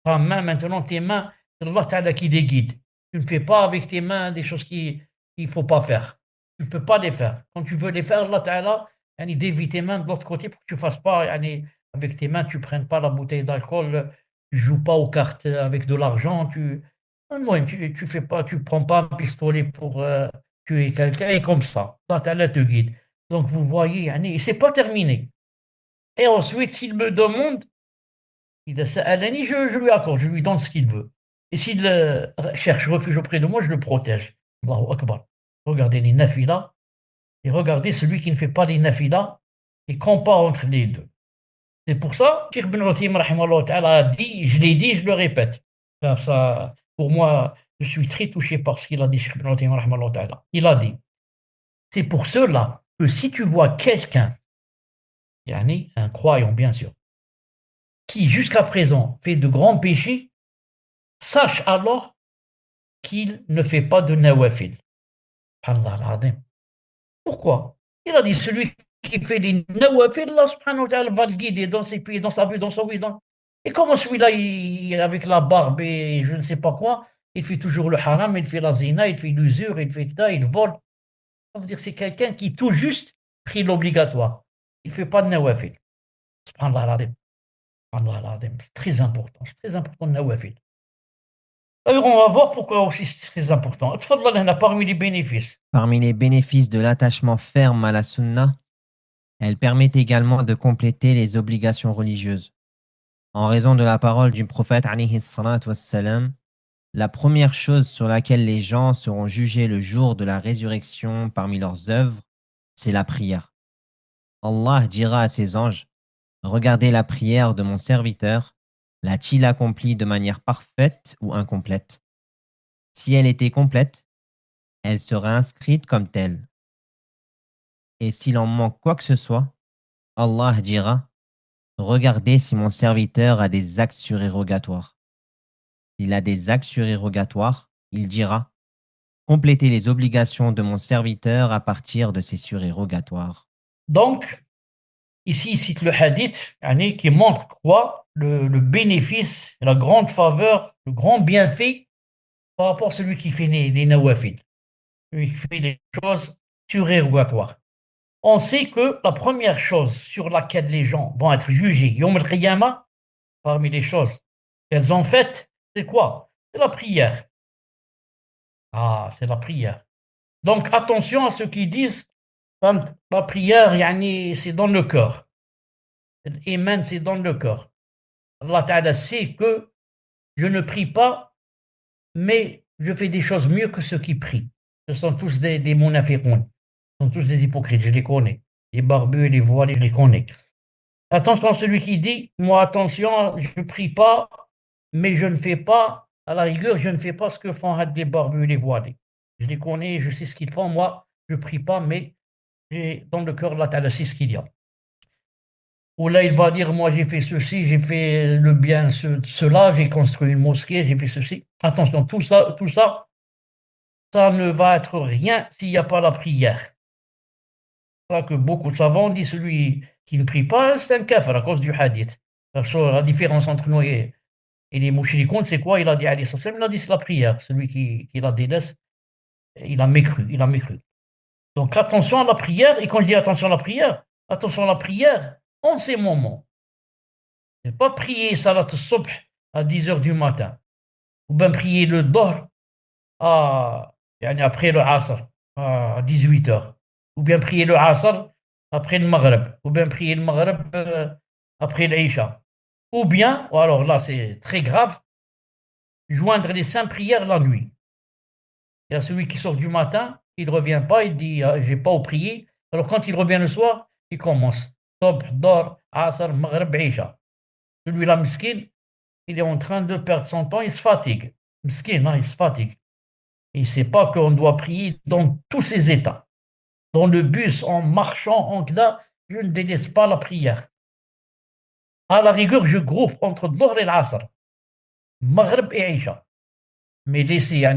Ta main maintenant, tes mains, c'est Allah Ta'ala qui les guide. Tu ne fais pas avec tes mains des choses qu'il ne faut pas faire. Tu ne peux pas les faire. Quand tu veux les faire, Allah Ta'ala, yani, dévie tes mains de l'autre côté pour que tu ne fasses pas, yani, avec tes mains, tu ne prennes pas la bouteille d'alcool, tu ne joues pas aux cartes avec de l'argent, tu fais pas, tu prends pas un pistolet pour tuer quelqu'un et comme ça. Allah Ta'ala te guide. Donc vous voyez, yani, c'est pas terminé. Et ensuite, s'il me demande, je lui accorde, je lui donne ce qu'il veut. Et s'il cherche refuge auprès de moi, je le protège. Allahu Akbar. Regardez les nafilas et regardez celui qui ne fait pas les nafilas et compare entre les deux. C'est pour ça, Cheikh Ben Uthaymin rahimahullah ta'ala a dit, je l'ai dit, je le répète. Ça, pour moi, je suis très touché par ce qu'il a dit, Cheikh Ben Uthaymin rahimahullah ta'ala. Il a dit, c'est pour cela que si tu vois quelqu'un, yani, un croyant bien sûr, qui jusqu'à présent fait de grands péchés, sache alors qu'il ne fait pas de nawafil. Allah al-Azim. Pourquoi? Il a dit celui qui fait les nawafil, Allah subhanahu wa ta'ala va le guider dans ses pieds, dans sa vue, dans son oui. Et comment celui-là, avec la barbe et je ne sais pas quoi, il fait toujours le haram, il fait la zina, il fait l'usure, il fait ça, il vole. Ça veut dire que c'est quelqu'un qui tout juste prie l'obligatoire. Il ne fait pas de nawafil. Subhanallah al-Azim. Subhanallah al-Azim. C'est très important le nawafil. D'ailleurs, on va voir pourquoi aussi c'est très important. Tfadlal hna, parmi les bénéfices. Parmi les bénéfices de l'attachement ferme à la sunna, elle permet également de compléter les obligations religieuses. En raison de la parole du prophète alayhi salatu wassalam, la première chose sur laquelle les gens seront jugés le jour de la résurrection parmi leurs œuvres, c'est la prière. Allah dira à ses anges, regardez la prière de mon serviteur, l'a-t-il accomplie de manière parfaite ou incomplète? Si elle était complète, elle sera inscrite comme telle. Et s'il en manque quoi que ce soit, Allah dira, regardez si mon serviteur a des actes surérogatoires. S'il a des actes surérogatoires, il dira, complétez les obligations de mon serviteur à partir de ces surérogatoires. Donc, ici, il cite le hadith yani, qui montre quoi le bénéfice, la grande faveur, le grand bienfait par rapport à celui qui fait les nawafil. celui qui fait les choses surérogatoires. On sait que la première chose sur laquelle les gens vont être jugés, Yom al-Qiyamah, parmi les choses qu'elles ont faites, c'est quoi? C'est la prière. Ah, c'est la prière. Donc attention à ceux qui disent la prière, yani, c'est dans le cœur. L'iman, c'est dans le cœur. Allah Ta'ala sait que je ne prie pas, mais je fais des choses mieux que ceux qui prient. Ce sont tous des munafiqoun. Ce sont tous des hypocrites, je les connais. Les barbus et les voilés, je les connais. Attention à celui qui dit, moi, attention, je ne prie pas, mais je ne fais pas, à la rigueur, je ne fais pas ce que font les barbus et les voilés. Je les connais, je sais ce qu'ils font. Moi, je ne prie pas, mais dans le cœur, Allah Ta'ala sait ce qu'il y a. Ou là, il va dire, moi, j'ai fait ceci, j'ai fait le bien, cela, j'ai construit une mosquée, j'ai fait ceci. Attention, ça ne va être rien s'il n'y a pas la prière. C'est ça que beaucoup de savants disent, celui qui ne prie pas, c'est un kafir à cause du hadith. La différence entre nous et les mouchrikoun, c'est quoi? Il a dit, alayhi salam, il a dit, c'est la prière. Celui qui la délaisse, il a mécru, il a mécru. Donc attention à la prière, et quand je dis attention à la prière en ces moments. Ne pas prier salat al-subh à 10 heures du matin, ou bien prier le dohr yani après le asr à 18 heures, ou bien prier le asr après le maghreb, ou bien prier le maghreb après l'isha. Ou bien, ou alors là c'est très grave, joindre les 5 prières la nuit. Il y a celui qui sort du matin, il ne revient pas, il dit j'ai pas prié. Alors quand il revient le soir, il commence. Subh, Dohr, Asr, Maghrib, Isha. Celui-là, miskin, il est en train de perdre son temps, il se fatigue. Miskin, hein, il se fatigue. Il ne sait pas qu'on doit prier dans tous ces états. Dans le bus, en marchant, en gda, je ne délaisse pas la prière. À la rigueur, je groupe entre Dohr et l'Asr, Maghrib et Isha. Mais laisser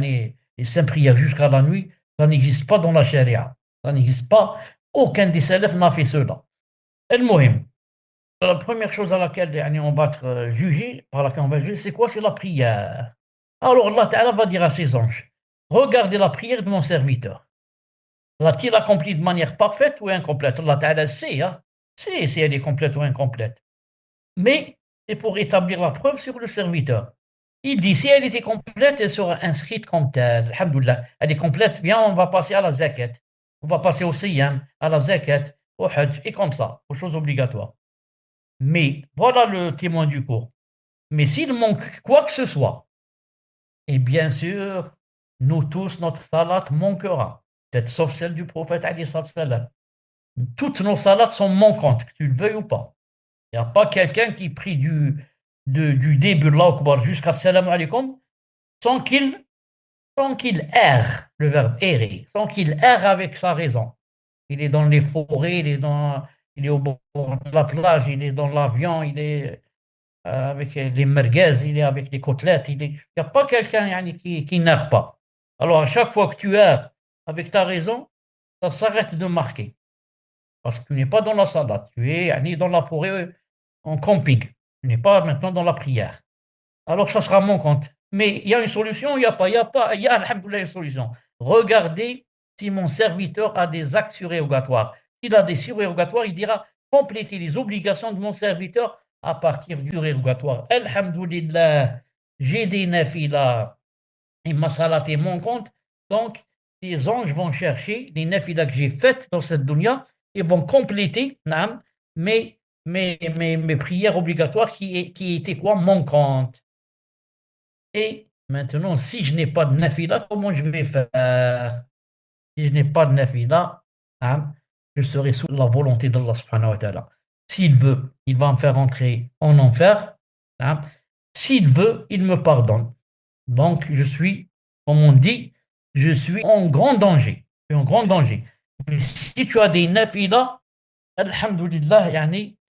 les 5 prières jusqu'à la nuit, ça n'existe pas dans la charia. Ça n'existe pas. Aucun des salafs n'a fait cela. El-Mohim, la première chose à laquelle on va être jugé, par laquelle on va juger, c'est quoi? C'est la prière. Alors Allah Ta'ala va dire à ses anges, regardez la prière de mon serviteur. L'a-t-il accomplie de manière parfaite ou incomplète? Allah Ta'ala sait, hein, sait si elle est complète ou incomplète. Mais c'est pour établir la preuve sur le serviteur. Il dit, si elle était complète, elle sera inscrite comme telle. Alhamdoulilah. Elle est complète, bien, on va passer à la zakat. On va passer au siyam, à la zakat, au hajj, et comme ça, aux choses obligatoires. Mais voilà le témoin du cours. Mais s'il manque quoi que ce soit, et bien sûr, nous tous, notre salat manquera. Peut-être sauf celle du prophète alayhi salam. Toutes nos salats sont manquantes, que tu le veuilles ou pas. Il n'y a pas quelqu'un qui prie du début de l'Akbar jusqu'à salam alaikum sans qu'il erre, le verbe errer, sans qu'il erre avec sa raison. Il est dans les forêts, il est au bord de la plage, il est dans l'avion, il est avec les merguez, il est avec les côtelettes, il n'y a pas quelqu'un qui n'erre pas. Alors à chaque fois que tu erres avec ta raison, ça s'arrête de marquer. Parce que tu n'es pas dans la salade, tu es dans la forêt en camping. Tu n'es pas maintenant dans la prière. Alors ça sera mon compte. Mais il y a une solution, il n'y a pas, il y a, alhamdoulilah, une solution. Regardez si mon serviteur a des actes surérogatoires. S'il a des surérogatoires, il dira compléter les obligations de mon serviteur à partir du surérogatoire. Alhamdoulilah, j'ai des nafilas et ma salat est mon compte. Donc, les anges vont chercher les nafilas que j'ai faites dans cette dunya et vont compléter mes prières obligatoires qui étaient quoi? Mon compte. Et maintenant, si je n'ai pas de nafila, comment je vais faire? Si je n'ai pas de nafila, hein, je serai sous la volonté d'Allah subhanahu wa ta'ala. S'il veut, il va me faire entrer en enfer. Hein. S'il veut, il me pardonne. Donc, je suis, comme on dit, je suis en grand danger. Je suis en grand danger. Mais si tu as des nafila, alhamdulillah,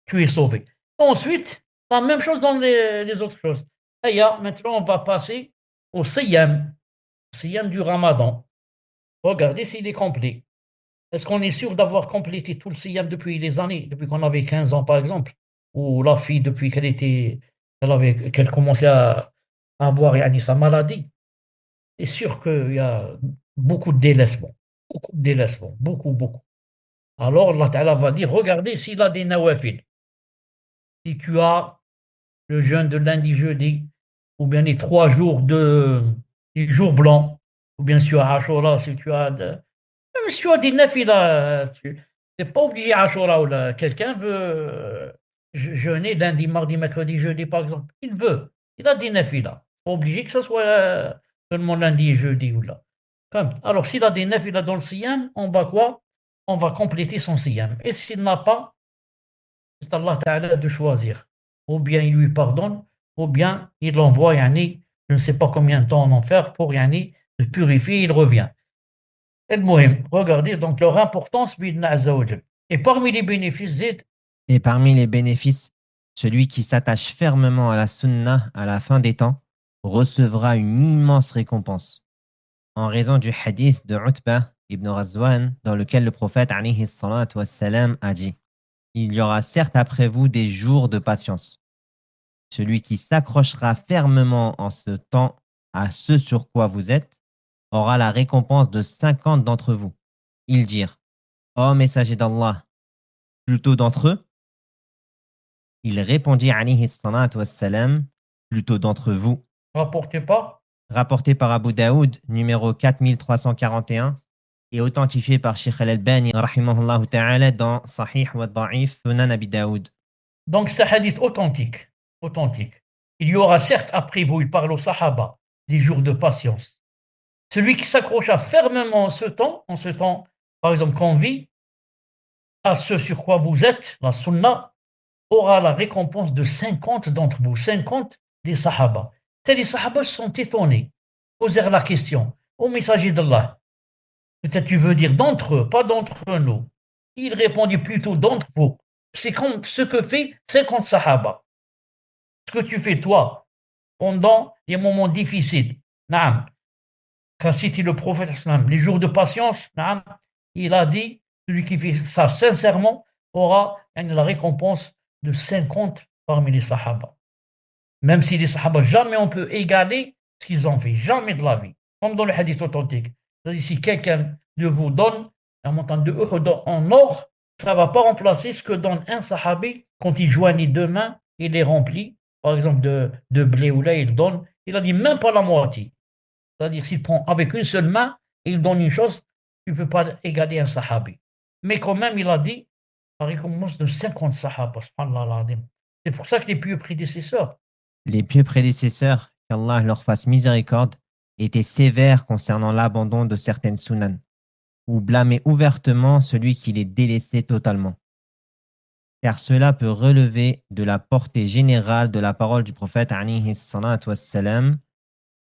tu es sauvé. Ensuite, la même chose dans les autres choses. Maintenant, on va passer au siyam du Ramadan. Regardez s'il est complet. Est-ce qu'on est sûr d'avoir complété tout le siyam depuis les années, depuis qu'on avait 15 ans par exemple, ou la fille depuis qu'elle commençait à avoir sa maladie? C'est sûr qu'il y a beaucoup de délaissement. Beaucoup de délaissement. Beaucoup, beaucoup. Alors Allah Ta'ala va dire, regardez s'il a des nawafil. Si tu as le jeûne de lundi, jeudi, ou bien les 3 jours les jours blancs, ou bien sur Ashura, si tu as même si tu as des nafilas, tu n'es pas obligé Ashura ou là. Quelqu'un veut jeûner lundi, mardi, mercredi, jeudi, par exemple. Il veut. Il a des nafilas. Pas obligé que ce soit seulement lundi et jeudi ou là. Alors, s'il a des nafilas dans le siyam, on va quoi? On va compléter son siyam. Et s'il n'a pas, c'est Allah Ta'ala de choisir. Ou bien il lui pardonne, ou bien il l'envoie, yani, je ne sais pas combien de temps en enfer pour yani, se purifier, il revient. المهم, regardez donc leur importance بإذن عز وجل. Et parmi les bénéfices, Zid, Et parmi les bénéfices, celui qui s'attache fermement à la sunna à la fin des temps recevra une immense récompense. En raison du hadith de Utbah ibn Razwan, dans lequel le prophète alayhi salatu wassalam, a dit: il y aura certes après vous des jours de patience. Celui qui s'accrochera fermement en ce temps à ce sur quoi vous êtes aura la récompense de 50 d'entre vous. Ils dirent: ô messager d'Allah, plutôt d'entre eux? Il répondit alayhi salatu wassalam: plutôt d'entre vous. rapporté par, Rapporté par Abu Daoud, numéro 4341, et authentifié par Sheikh Al-Albani rahimahullah ta'ala dans Sahih wa Da'if Sunan Abi Daoud. donc c'est un hadith authentique. Authentique. Il y aura certes après vous, il parle aux Sahaba, des jours de patience. Celui qui s'accrocha fermement en ce temps, par exemple qu'on vit, à ce sur quoi vous êtes, la sunna, aura la récompense de 50 d'entre vous, 50 des Sahaba. Les Sahaba se sont étonnés, posèrent la question au messager d'Allah. Peut-être tu veux dire d'entre eux, pas d'entre nous. Il répondit plutôt d'entre vous. C'est comme ce que fait 50 Sahaba. Ce que tu fais toi pendant les moments difficiles. Naam. Qu'a cité le prophète, les jours de patience, naam, il a dit, celui qui fait ça sincèrement aura la récompense de 50 parmi les Sahaba. Même si les Sahaba, jamais on peut égaler ce qu'ils ont fait, jamais de la vie. Comme dans le hadith authentique. C'est-à-dire, si quelqu'un de vous donne un montant de Uhud en or, ça ne va pas remplacer ce que donne un Sahabi quand il joignit les deux mains et les remplit, par exemple de blé ou là, il donne, il a dit même pas la moitié. C'est-à-dire, s'il prend avec une seule main et il donne une chose, tu ne peux pas égaler un Sahabi. Mais quand même, il a dit, la récompense de 50 Sahaba, subhanallah al-azim. C'est pour ça que les pieux prédécesseurs, Les pieux prédécesseurs, qu'Allah leur fasse miséricorde, étaient sévères concernant l'abandon de certaines sunan, ou blâmaient ouvertement celui qui les délaissait totalement. Car cela peut relever de la portée générale de la parole du prophète alayhi salatu wassalam: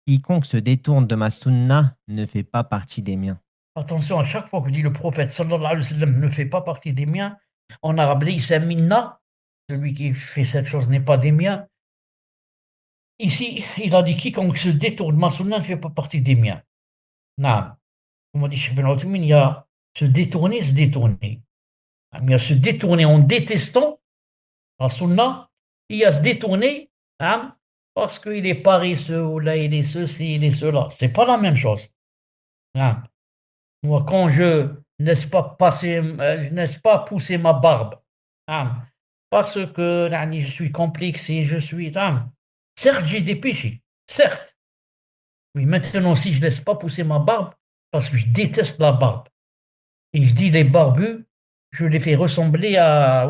quiconque se détourne de ma sunna ne fait pas partie des miens. attention, à chaque fois que dit le prophète sallallahu alayhi wa sallam ne fait pas partie des miens, en arabe, laysa minna, celui qui fait cette chose n'est pas des miens. Ici, il a dit quiconque se détourne de ma sunna ne fait pas partie des miens. Naam. Comme on dit Cheikh Ben Othman, il y a se détourner, se détourner. Il y a se détourner en détestant la sunna, il y a se détourner hein, parce qu'il est paresseux, ou là il est ceci, il est cela. C'est pas la même chose. Hein. Moi, quand je n'ai pas poussé ma barbe, hein, parce que je suis complexé, je suis. Hein. Certes, j'ai des péchés, certes. Mais maintenant, si je ne laisse pas pousser ma barbe, parce que je déteste la barbe, et je dis les barbus, je les fais ressembler à.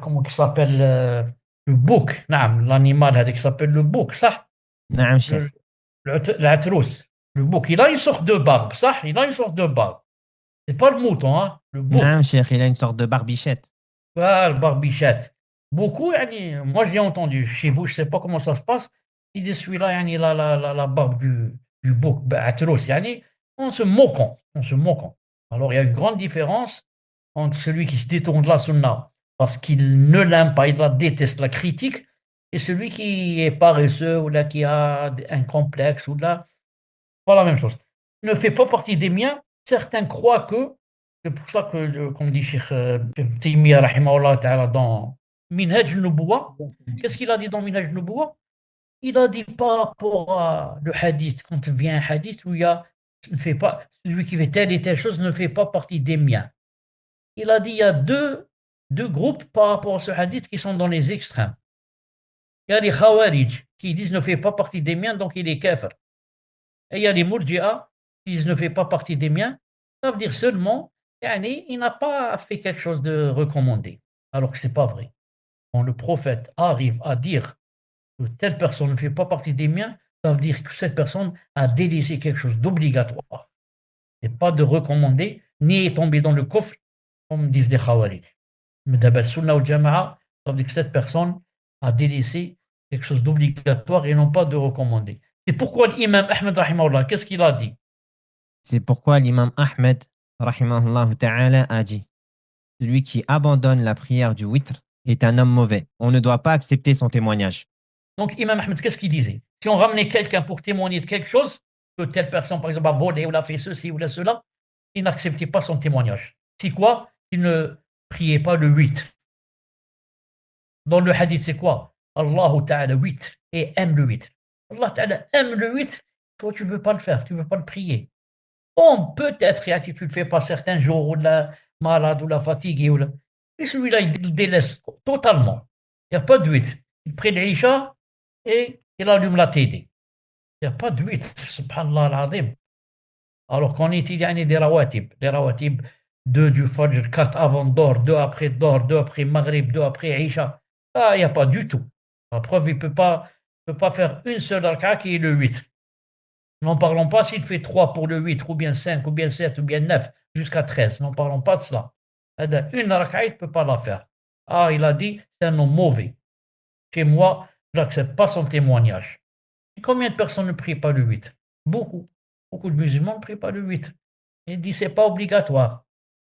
Comment il s'appelle le bouc, l'animal qui s'appelle le bouc, ça. Naam, Cheikh. Le, l'atros. Le bouc, il a une sorte de barbe, ça, il a une sorte de barbe. C'est pas le mouton, hein, le bouc. Naam, Cheikh, il a une sorte de barbichette. Ah, le barbichette. Beaucoup, moi je l'ai entendu. Chez vous, je ne sais pas comment ça se passe. Il dit celui-là, il a la barbe du bouc, atros, en se moquant, en se moquant. Alors il y a une grande différence entre celui qui se détourne de la sunna parce qu'il ne l'aime pas, il la déteste, la critique, et celui qui est paresseux ou là qui a un complexe ou là, pas la même chose. Ne fait pas partie des miens. Certains croient que, c'est pour ça que, comme dit Cheikh Taymiyyah rahimahullah ta'ala dans Minhaj al-Nubuwah, qu'est-ce qu'il a dit dans Minhaj al-Nubuwah? Il a dit par rapport à le hadith, quand il vient un hadith où il y a ne fait pas, celui qui fait telle et telle chose ne fait pas partie des miens. Il a dit il y a deux groupes par rapport à ce hadith qui sont dans les extrêmes. Il y a les Khawarij qui disent ne fait pas partie des miens, donc il est kafir. Et il y a les Murji'a qui disent ne fait pas partie des miens. Ça veut dire seulement, il n'a pas fait quelque chose de recommandé. Alors que ce n'est pas vrai. Quand le prophète arrive à dire que telle personne ne fait pas partie des miens, ça veut dire que cette personne a délaissé quelque chose d'obligatoire. Et pas de recommandé, ni est tombé dans le coffre, comme disent les Khawarij. Mais d'abord, Sunnah ou Jama'a, ça veut dire que cette personne a délaissé quelque chose d'obligatoire et non pas de recommandé. C'est pourquoi l'imam Ahmed, rahimahullah, qu'est-ce qu'il a dit? C'est pourquoi l'imam Ahmed, rahimahullah ta'ala, a dit, celui qui abandonne la prière du witr est un homme mauvais. On ne doit pas accepter son témoignage. Donc, Imam Ahmed, qu'est-ce qu'il disait? Si on ramenait quelqu'un pour témoigner de quelque chose, que telle personne, par exemple, a volé ou a fait ceci ou là, cela, il n'acceptait pas son témoignage. C'est quoi? Il ne priait pas le 8. Dans le hadith, c'est quoi? Allah Ta'ala 8 et aime le 8. Allah Ta'ala aime le 8, toi tu ne veux pas le faire, tu ne veux pas le prier. Bon, peut-être, tu ne le fais pas certains jours, ou la malade, ou la fatiguée, ou la... Et celui-là, il le délaisse totalement. Il n'y a pas de 8. Il prie l'Isha et il allume la télé. Il n'y a pas de 8, subhanallah al-azim. Alors qu'on est, il y a des rawatib. Les rawatib, 2 du Fajr, 4 avant Dor, 2 après Dor, 2 après Maghrib, 2 après Isha. Ah, il n'y a pas du tout. La preuve, il ne peut pas faire une seule raka qui est le 8. N'en parlons pas s'il fait 3 pour le 8, ou bien 5, ou bien 7, ou bien 9, jusqu'à 13. N'en parlons pas de cela. Une raka, il ne peut pas la faire. Ah, il a dit, c'est un homme mauvais. Chez moi, je n'accepte pas son témoignage. Et combien de personnes ne prient pas le 8? Beaucoup. Beaucoup de musulmans ne prient pas le 8. Il dit, c'est pas obligatoire.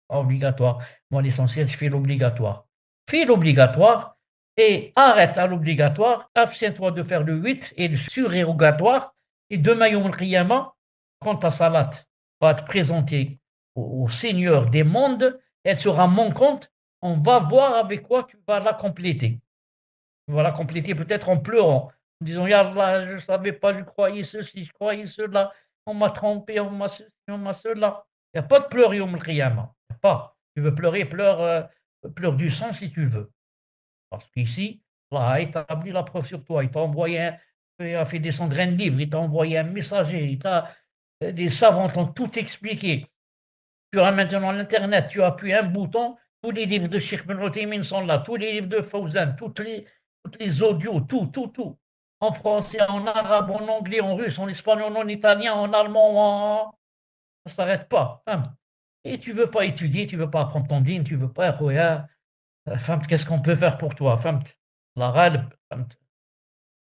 Pas obligatoire. Moi, l'essentiel, je fais l'obligatoire. Fais l'obligatoire et arrête à l'obligatoire. Abstiens-toi de faire le 8 et le surérogatoire. Et demain, Yom al-Qiyamah, quand ta salat va te présenter au Seigneur des mondes, elle sera manquante. On va voir avec quoi tu vas la compléter. Tu vas la compléter peut-être en pleurant, en disant, Ya Allah, je ne savais pas, je croyais ceci, je croyais cela, on m'a trompé, on m'a ceci, on m'a cela. Il n'y a pas de pleurer au Qiyamah. Il y a pas. Tu veux pleurer, pleure du sang si tu veux. Parce qu'ici, Allah a établi la preuve sur toi. Il t'a envoyé il a fait descendre un livre, il t'a envoyé un messager, des savants t'ont tout expliqué. Tu as maintenant l'Internet, tu appuies un bouton, tous les livres de Cheikh Ben Uthaymin sont là, tous les livres de Fawzan, toutes les audios, tout. En français, en arabe, en anglais, en russe, en espagnol, en italien, en allemand, ça ne s'arrête pas. Hein. Et tu ne veux pas étudier, tu ne veux pas apprendre ton dîne, tu ne veux pas regarder. Qu'est-ce qu'on peut faire pour toi? La râle,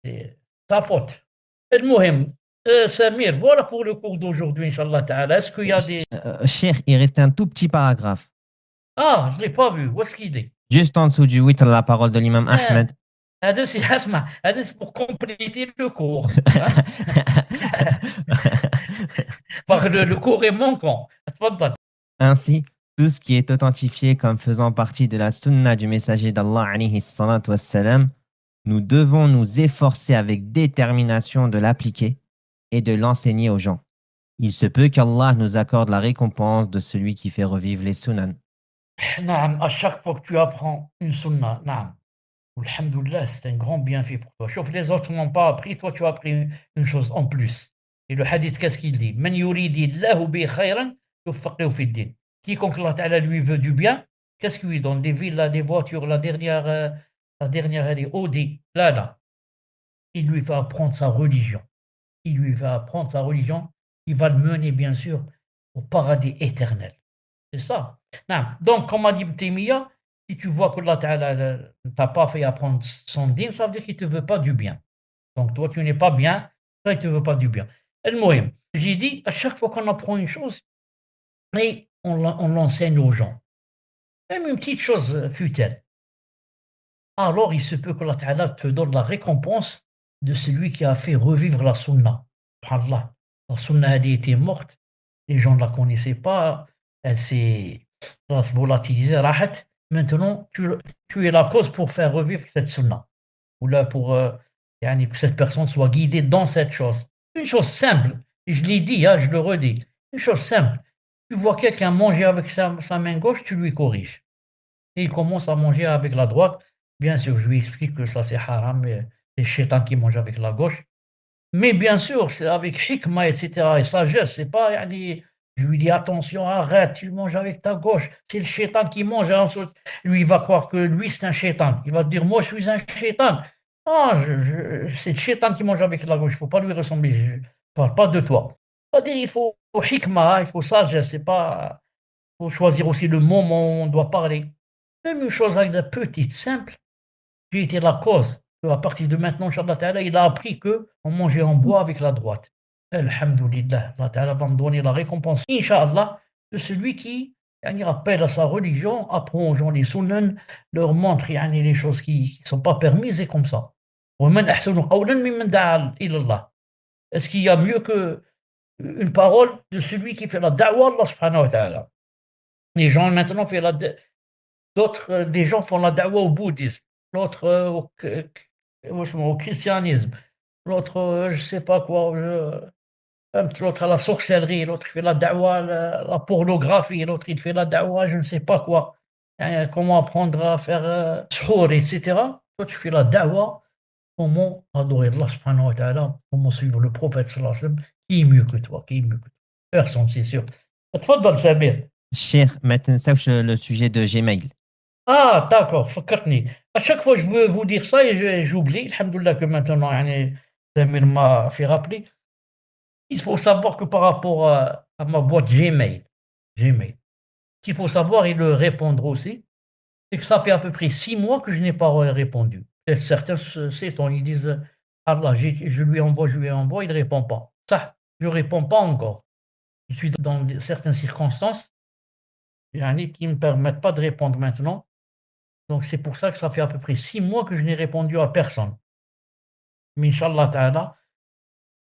c'est ta faute. المهم, Samir, voilà pour le cours d'aujourd'hui, Inch'Allah Ta'ala. Est-ce qu'il y a des... Cher, il restait un tout petit paragraphe. Ah, je ne l'ai pas vu. Où est-ce qu'il est? Juste en dessous du witr, la parole de l'imam Ah, Ahmed. هذا c'est pour compléter le cours. Hein. Parce que le cours est manquant. تفضل. Ainsi, tout ce qui est authentifié comme faisant partie de la sunna du messager d'Allah, alayhi salatu wassalam, nous devons nous efforcer avec détermination de l'appliquer et de l'enseigner aux gens. Il se peut qu'Allah nous accorde la récompense de celui qui fait revivre les sunan. نعم, à chaque fois que tu apprends une sunna, نعم. Alhamdoulilah, c'est un grand bienfait pour toi. Sauf les autres n'ont pas appris, toi tu as appris une chose en plus. Et le hadith, qu'est-ce qu'il dit? من يريد الله به خيرا يفقهه في الدين. Quiconque Allah Ta'ala lui veut du bien, qu'est-ce qu'il lui donne? Des villas, des voitures, la dernière elle est Audi, là. Il lui va apprendre sa religion. Il lui va apprendre sa religion, il va le mener bien sûr au paradis éternel. C'est ça. Non. Donc, comme a dit Ibn Taymiyyah, si tu vois que Allah Ta'ala ne t'a pas fait apprendre son dîn, ça veut dire qu'il ne te veut pas du bien. Donc, toi, tu n'es pas bien, ça, il ne te veut pas du bien. Et le moyen, j'ai dit, à chaque fois qu'on apprend une chose, et on l'enseigne aux gens. Même une petite chose fut-elle. Alors, il se peut que Allah Ta'ala te donne la récompense de celui qui a fait revivre la sunna. Subhanallah. La sunna elle était morte, les gens ne la connaissaient pas, elle s'est volatilisée, rahat. Maintenant, tu es la cause pour faire revivre cette sunna. Ou là, pour que cette personne soit guidée dans cette chose. Une chose simple, et je l'ai dit, hein, je le redis. Une chose simple. Tu vois quelqu'un manger avec sa main gauche, tu lui corriges. Et il commence à manger avec la droite. Bien sûr, je lui explique que ça c'est haram, mais c'est Shaitan qui mange avec la gauche. Mais bien sûr, c'est avec hikma, etc. et sagesse. C'est pas, yani, je lui dis attention, arrête, tu manges avec ta gauche. C'est le Shaitan qui mange. Ensuite, lui, il va croire que lui, c'est un Shaitan. Il va te dire, moi, je suis un Shaitan. Ah, c'est le Shaitan qui mange avec la gauche. Il ne faut pas lui ressembler. Je ne parle pas de toi. C'est-à-dire, il faut hikma, il faut sagesse. C'est pas, il faut choisir aussi le moment où on doit parler. Même une chose avec de petite, simple. J'ai été la cause qu'à partir de maintenant, Inch'Allah Ta'ala, il a appris qu'on mangeait en bois avec la droite. Alhamdulillah, Allah Ta'ala va me donner la récompense, Inch'Allah, de celui qui yani, rappelle à sa religion, apprend aux gens les sunnans, leur montre yani, les choses qui ne sont pas permises et comme ça. وَمَنْ أَحْسَنُ قَوْلًا مِمَّنْ دَعَا إِلَى اللَّهِ. Est-ce qu'il y a mieux que une parole de celui qui fait la da'wa à Allah subhanahu wa ta'ala? Les gens maintenant font d'autres, des gens font la da'wa au bouddhisme, l'autre au christianisme, l'autre, je sais pas quoi, l'autre à la sorcellerie, l'autre fait la da'wa à la pornographie, l'autre il fait la da'wa je ne sais pas quoi. Comment apprendre à faire suhour, etc. Toi, tu fais la da'wa, comment adorer Allah subhanahu wa ta'ala, comment suivre le prophète sallallahu alayhi wa sallam, qui est mieux que toi, qui est mieux que toi? Personne, c'est sûr. تفضل سامر. الشيخ ما تنساوش لو سوجي دو جيميل. Ah, d'accord, فكرتني. À chaque fois, je veux vous dire ça et j'oublie. Alhamdoulilah que maintenant, yani, Samir m'a fait rappeler. Il faut savoir que par rapport à ma boîte Gmail, ce qu'il faut savoir et le répondre aussi, c'est que ça fait à peu près 6 mois que je n'ai pas répondu. Et certains s'étonnent, ils disent, Allah, je lui envoie, il ne répond pas. Ça, je ne réponds pas encore. Je suis dans certaines circonstances yani, qui ne me permettent pas de répondre maintenant. Donc c'est pour ça que ça fait à peu près 6 mois que je n'ai répondu à personne. Mais Inch'Allah Ta'ala,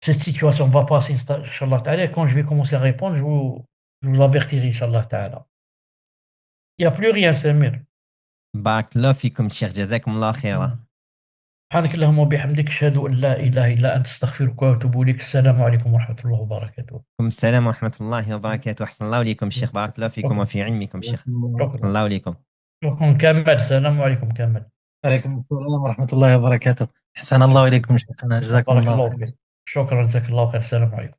cette situation va passer, Inch'Allah Ta'ala, et quand je vais commencer à répondre, je vous avertirai, Inch'Allah Ta'ala. Il n'y a plus rien, Samir. بارك الله فيكم الشيخ، جزاكم الله خيرا. سبحانك اللهم وبحمدك أشهد أن لا إله إلا أنت أستغفرك وأتوب إليك. السلام عليكم ورحمة الله وبركاته. وعليكم السلام ورحمة الله وبركاته. أحسن الله إليكم الشيخ، بارك الله فيكم شكرا وفي علمكم الشيخ. أحسن شكرا الله إليكم. شكرا كمل. السلام عليكم كمل. عليكم السلام ورحمة الله وبركاته. أحسن الله إليكم شيخنا، جزاكم بارك الله الله خير. فيك. شكرا جزاك الله خير. السلام عليكم.